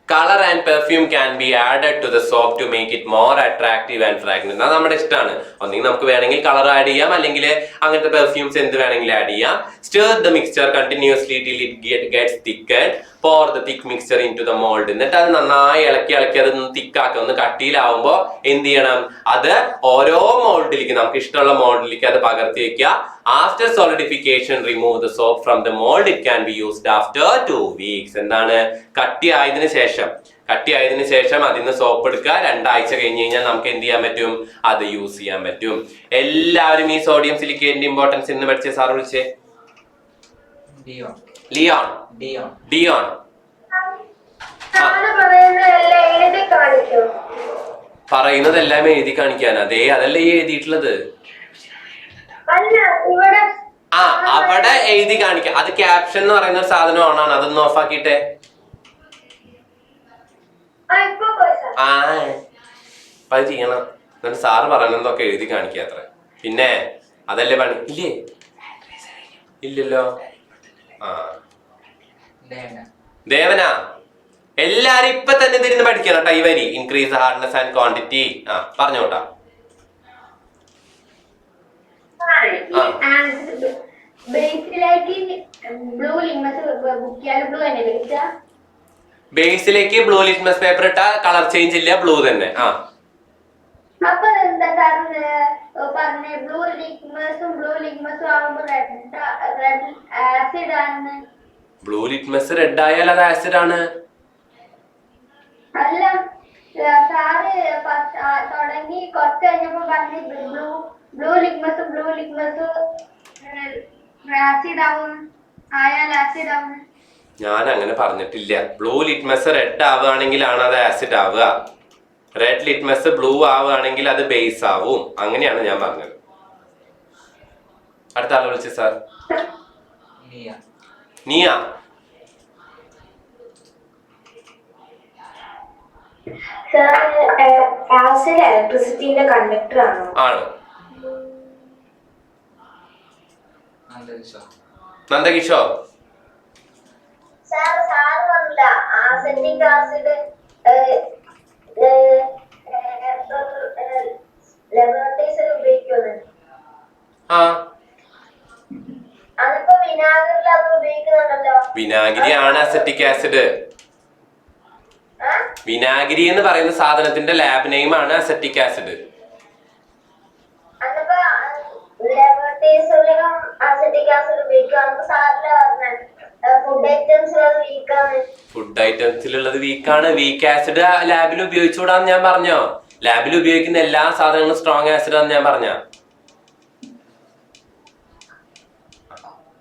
color and perfume can be added to the soap to make it more attractive and fragrant. അത് നമ്മുടെ ഇഷ്ടമാണ്. ഒന്നെങ്കിൽ നമുക്ക് വേണമെങ്കിൽ കളർ ആഡ് ചെയ്യാം, അല്ലെങ്കിൽ അങ്ങനത്തെ പെർഫ്യൂംസ് എന്ത് വേണമെങ്കിലും ആഡ് ചെയ്യാം. Stir the mixture continuously till it gets thickened. Pour the thick mixture into the mold. എന്നിട്ട് അത് നന്നായി ഇളക്കി അത് തിക്കാക്കുക. ഒന്ന് കട്ടിയിലാവുമ്പോൾ എന്ത് ചെയ്യണം, അത് ഓരോ മോൾഡിലേക്ക്, നമുക്ക് ഇഷ്ടമുള്ള മോൾഡിലേക്ക് അത് പകർത്തി വെക്കുക. After solidification, remove the soap from the mold. It can be used after 2 weeks. എന്താണ്, കട്ടിയായതിനു ശേഷം അതിൽ നിന്ന് സോപ്പ് എടുക്കുക. 2 ആഴ്ച കഴിഞ്ഞ് കഴിഞ്ഞാൽ നമുക്ക് എന്ത് ചെയ്യാൻ പറ്റും, അത് യൂസ് ചെയ്യാൻ പറ്റും. എല്ലാവരും ഈ സോഡിയം സിലിക്കേറ്റിന്റെ ഇമ്പോർട്ടൻസ് ഇന്ന് പഠിച്ച സാർ വിളിച്ചേ, ഡിയോൺ. പറയുന്നതെല്ലാം എഴുതി കാണിക്കാൻ. അതല്ലേ ഈ എഴുതിയിട്ടുള്ളത്. അവിടെ എഴുതി കാണിക്കാം. അത് ക്യാപ്ഷൻ എന്ന് പറയുന്ന ഒരു സാധനമാണ്. അതൊന്ന് ഓഫ് ആക്കിട്ടെ. അത് ചെയ്യണം. എന്നിട്ട് സാറ് പറയുന്നതൊക്കെ എഴുതി കാണിക്കുക അത്ര. പിന്നെ അതല്ലേ പണി. ഇല്ലല്ലോ. ദേവനാ എല്ലാരും ഇപ്പൊ തന്നെ ഇതിരുന്ന് പഠിക്കണം കേട്ടോ ഈ വരി. Increase hardness and quantity. ആ പറഞ്ഞോട്ടാ. ബേസിലേക്ക് ബ്ലൂ ലിറ്റ്മസ് പേപ്പർ ഇട്ടാ കളർ ചേഞ്ച് ഇല്ല, ബ്ലൂ തന്നെ. ആ അപ്പൊ എന്താ പറഞ്ഞ ബ്ലൂ ലിഗ്മസും ആവുമ്പോ റെഡ് ആസിഡ് ആണ്. ബ്ലൂ ലിറ്റ്മസ് റെഡ് ആയാൽ അത് ആസിഡ് ആണ്. അല്ല സാറ് തുടങ്ങി കുറച്ച് കഴിഞ്ഞപ്പോ പറഞ്ഞ ബ്ലൂ ലിഗ്മസ് ആസിഡ് ആവും, ആയാൽ ആസിഡ് ആവും. ഞാൻ അങ്ങനെ പറഞ്ഞിട്ടില്ല. ബ്ലൂ ലിറ്റ്മസ് റെഡ് ആവുകയാണെങ്കിലാണ് അത് ആസിഡ് ആവുക, റെഡ് ലിറ്റ്മസ് ബ്ലൂ ആവുകയാണെങ്കിൽ അത് ബേസ് ആവും. അങ്ങനെയാണ് ഞാൻ പറഞ്ഞത്. അടുത്ത ആളെ വിളിച്ചു സാർ. നിയ. ആസിഡ് ഇലക്ട്രിസിറ്റിന്റെ കണ്ടക്ടർ ആണോ? ആണ്. നന്ദകിഷോർ. സാറ് പറഞ്ഞില്ല ആസിഡിക് ആസിഡ് ലബോറട്ടറീസിൽ ഉപയോഗിക്കുന്നത്. ആ അതിപ്പോ വിനാഗിരിയിൽ അത് ഉപയോഗിക്കുന്നുണ്ടല്ലോ. വിനാഗിരിയാണ് അസറ്റിക് ആസിഡ്. വിനാഗിരി എന്ന് പറയുന്ന സാധനത്തിന്റെ ലാബ് നെയിം ആണ് അസറ്റിക് ആസിഡ്. അതിപ്പോ ലബോറട്ടറീസിലും അസറ്റിക് ആസിഡ് ഉപയോഗിക്കുക. സാറിന് ഫുഡ് ഐറ്റംസിൽ അത് വീക്കാണ്. ഫുഡ് ഐറ്റംസിലുള്ളത് വീക്കാണ്. വീക്ക് ആസിഡ് ലാബിൽ ഉപയോഗിച്ചുകൂടാന്ന് ഞാൻ പറഞ്ഞോ? ലാബിൽ ഉപയോഗിക്കുന്ന എല്ലാ സാധനങ്ങളും സ്ട്രോങ് ആസിഡ് ആണെന്ന് ഞാൻ പറഞ്ഞ.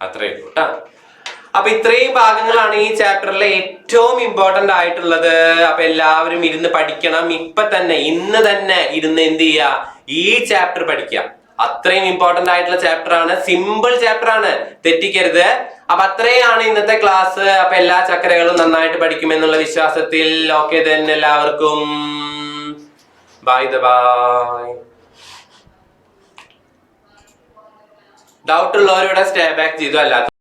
അത്രേ ഉള്ളൂ കേട്ടാ. അപ്പൊ ഇത്രയും ഭാഗങ്ങളാണ് ഈ ചാപ്റ്ററിലെ ഏറ്റവും ഇമ്പോർട്ടന്റ് ആയിട്ടുള്ളത്. അപ്പൊ എല്ലാവരും ഇരുന്ന് പഠിക്കണം. ഇപ്പൊ തന്നെ ഇന്ന് തന്നെ ഇരുന്ന് എന്ത് ചെയ്യുക, ഈ ചാപ്റ്റർ പഠിക്കുക. അത്രയും ഇമ്പോർട്ടന്റ് ആയിട്ടുള്ള ചാപ്റ്റർ ആണ്. സിമ്പിൾ ചാപ്റ്റർ ആണ്, തെറ്റിക്കരുത്. അപ്പൊ അത്രയാണ് ഇന്നത്തെ ക്ലാസ്. അപ്പൊ എല്ലാ ചക്കരകളും നന്നായിട്ട് പഠിക്കുമെന്നുള്ള വിശ്വാസത്തിൽ ഓക്കെ തന്നെ എല്ലാവർക്കും ബൈ ബൈ. ഡൗട്ട് ഉള്ളവരിവിടെ സ്റ്റേ ബാക്ക് ചെയ്തു, അല്ലാത്ത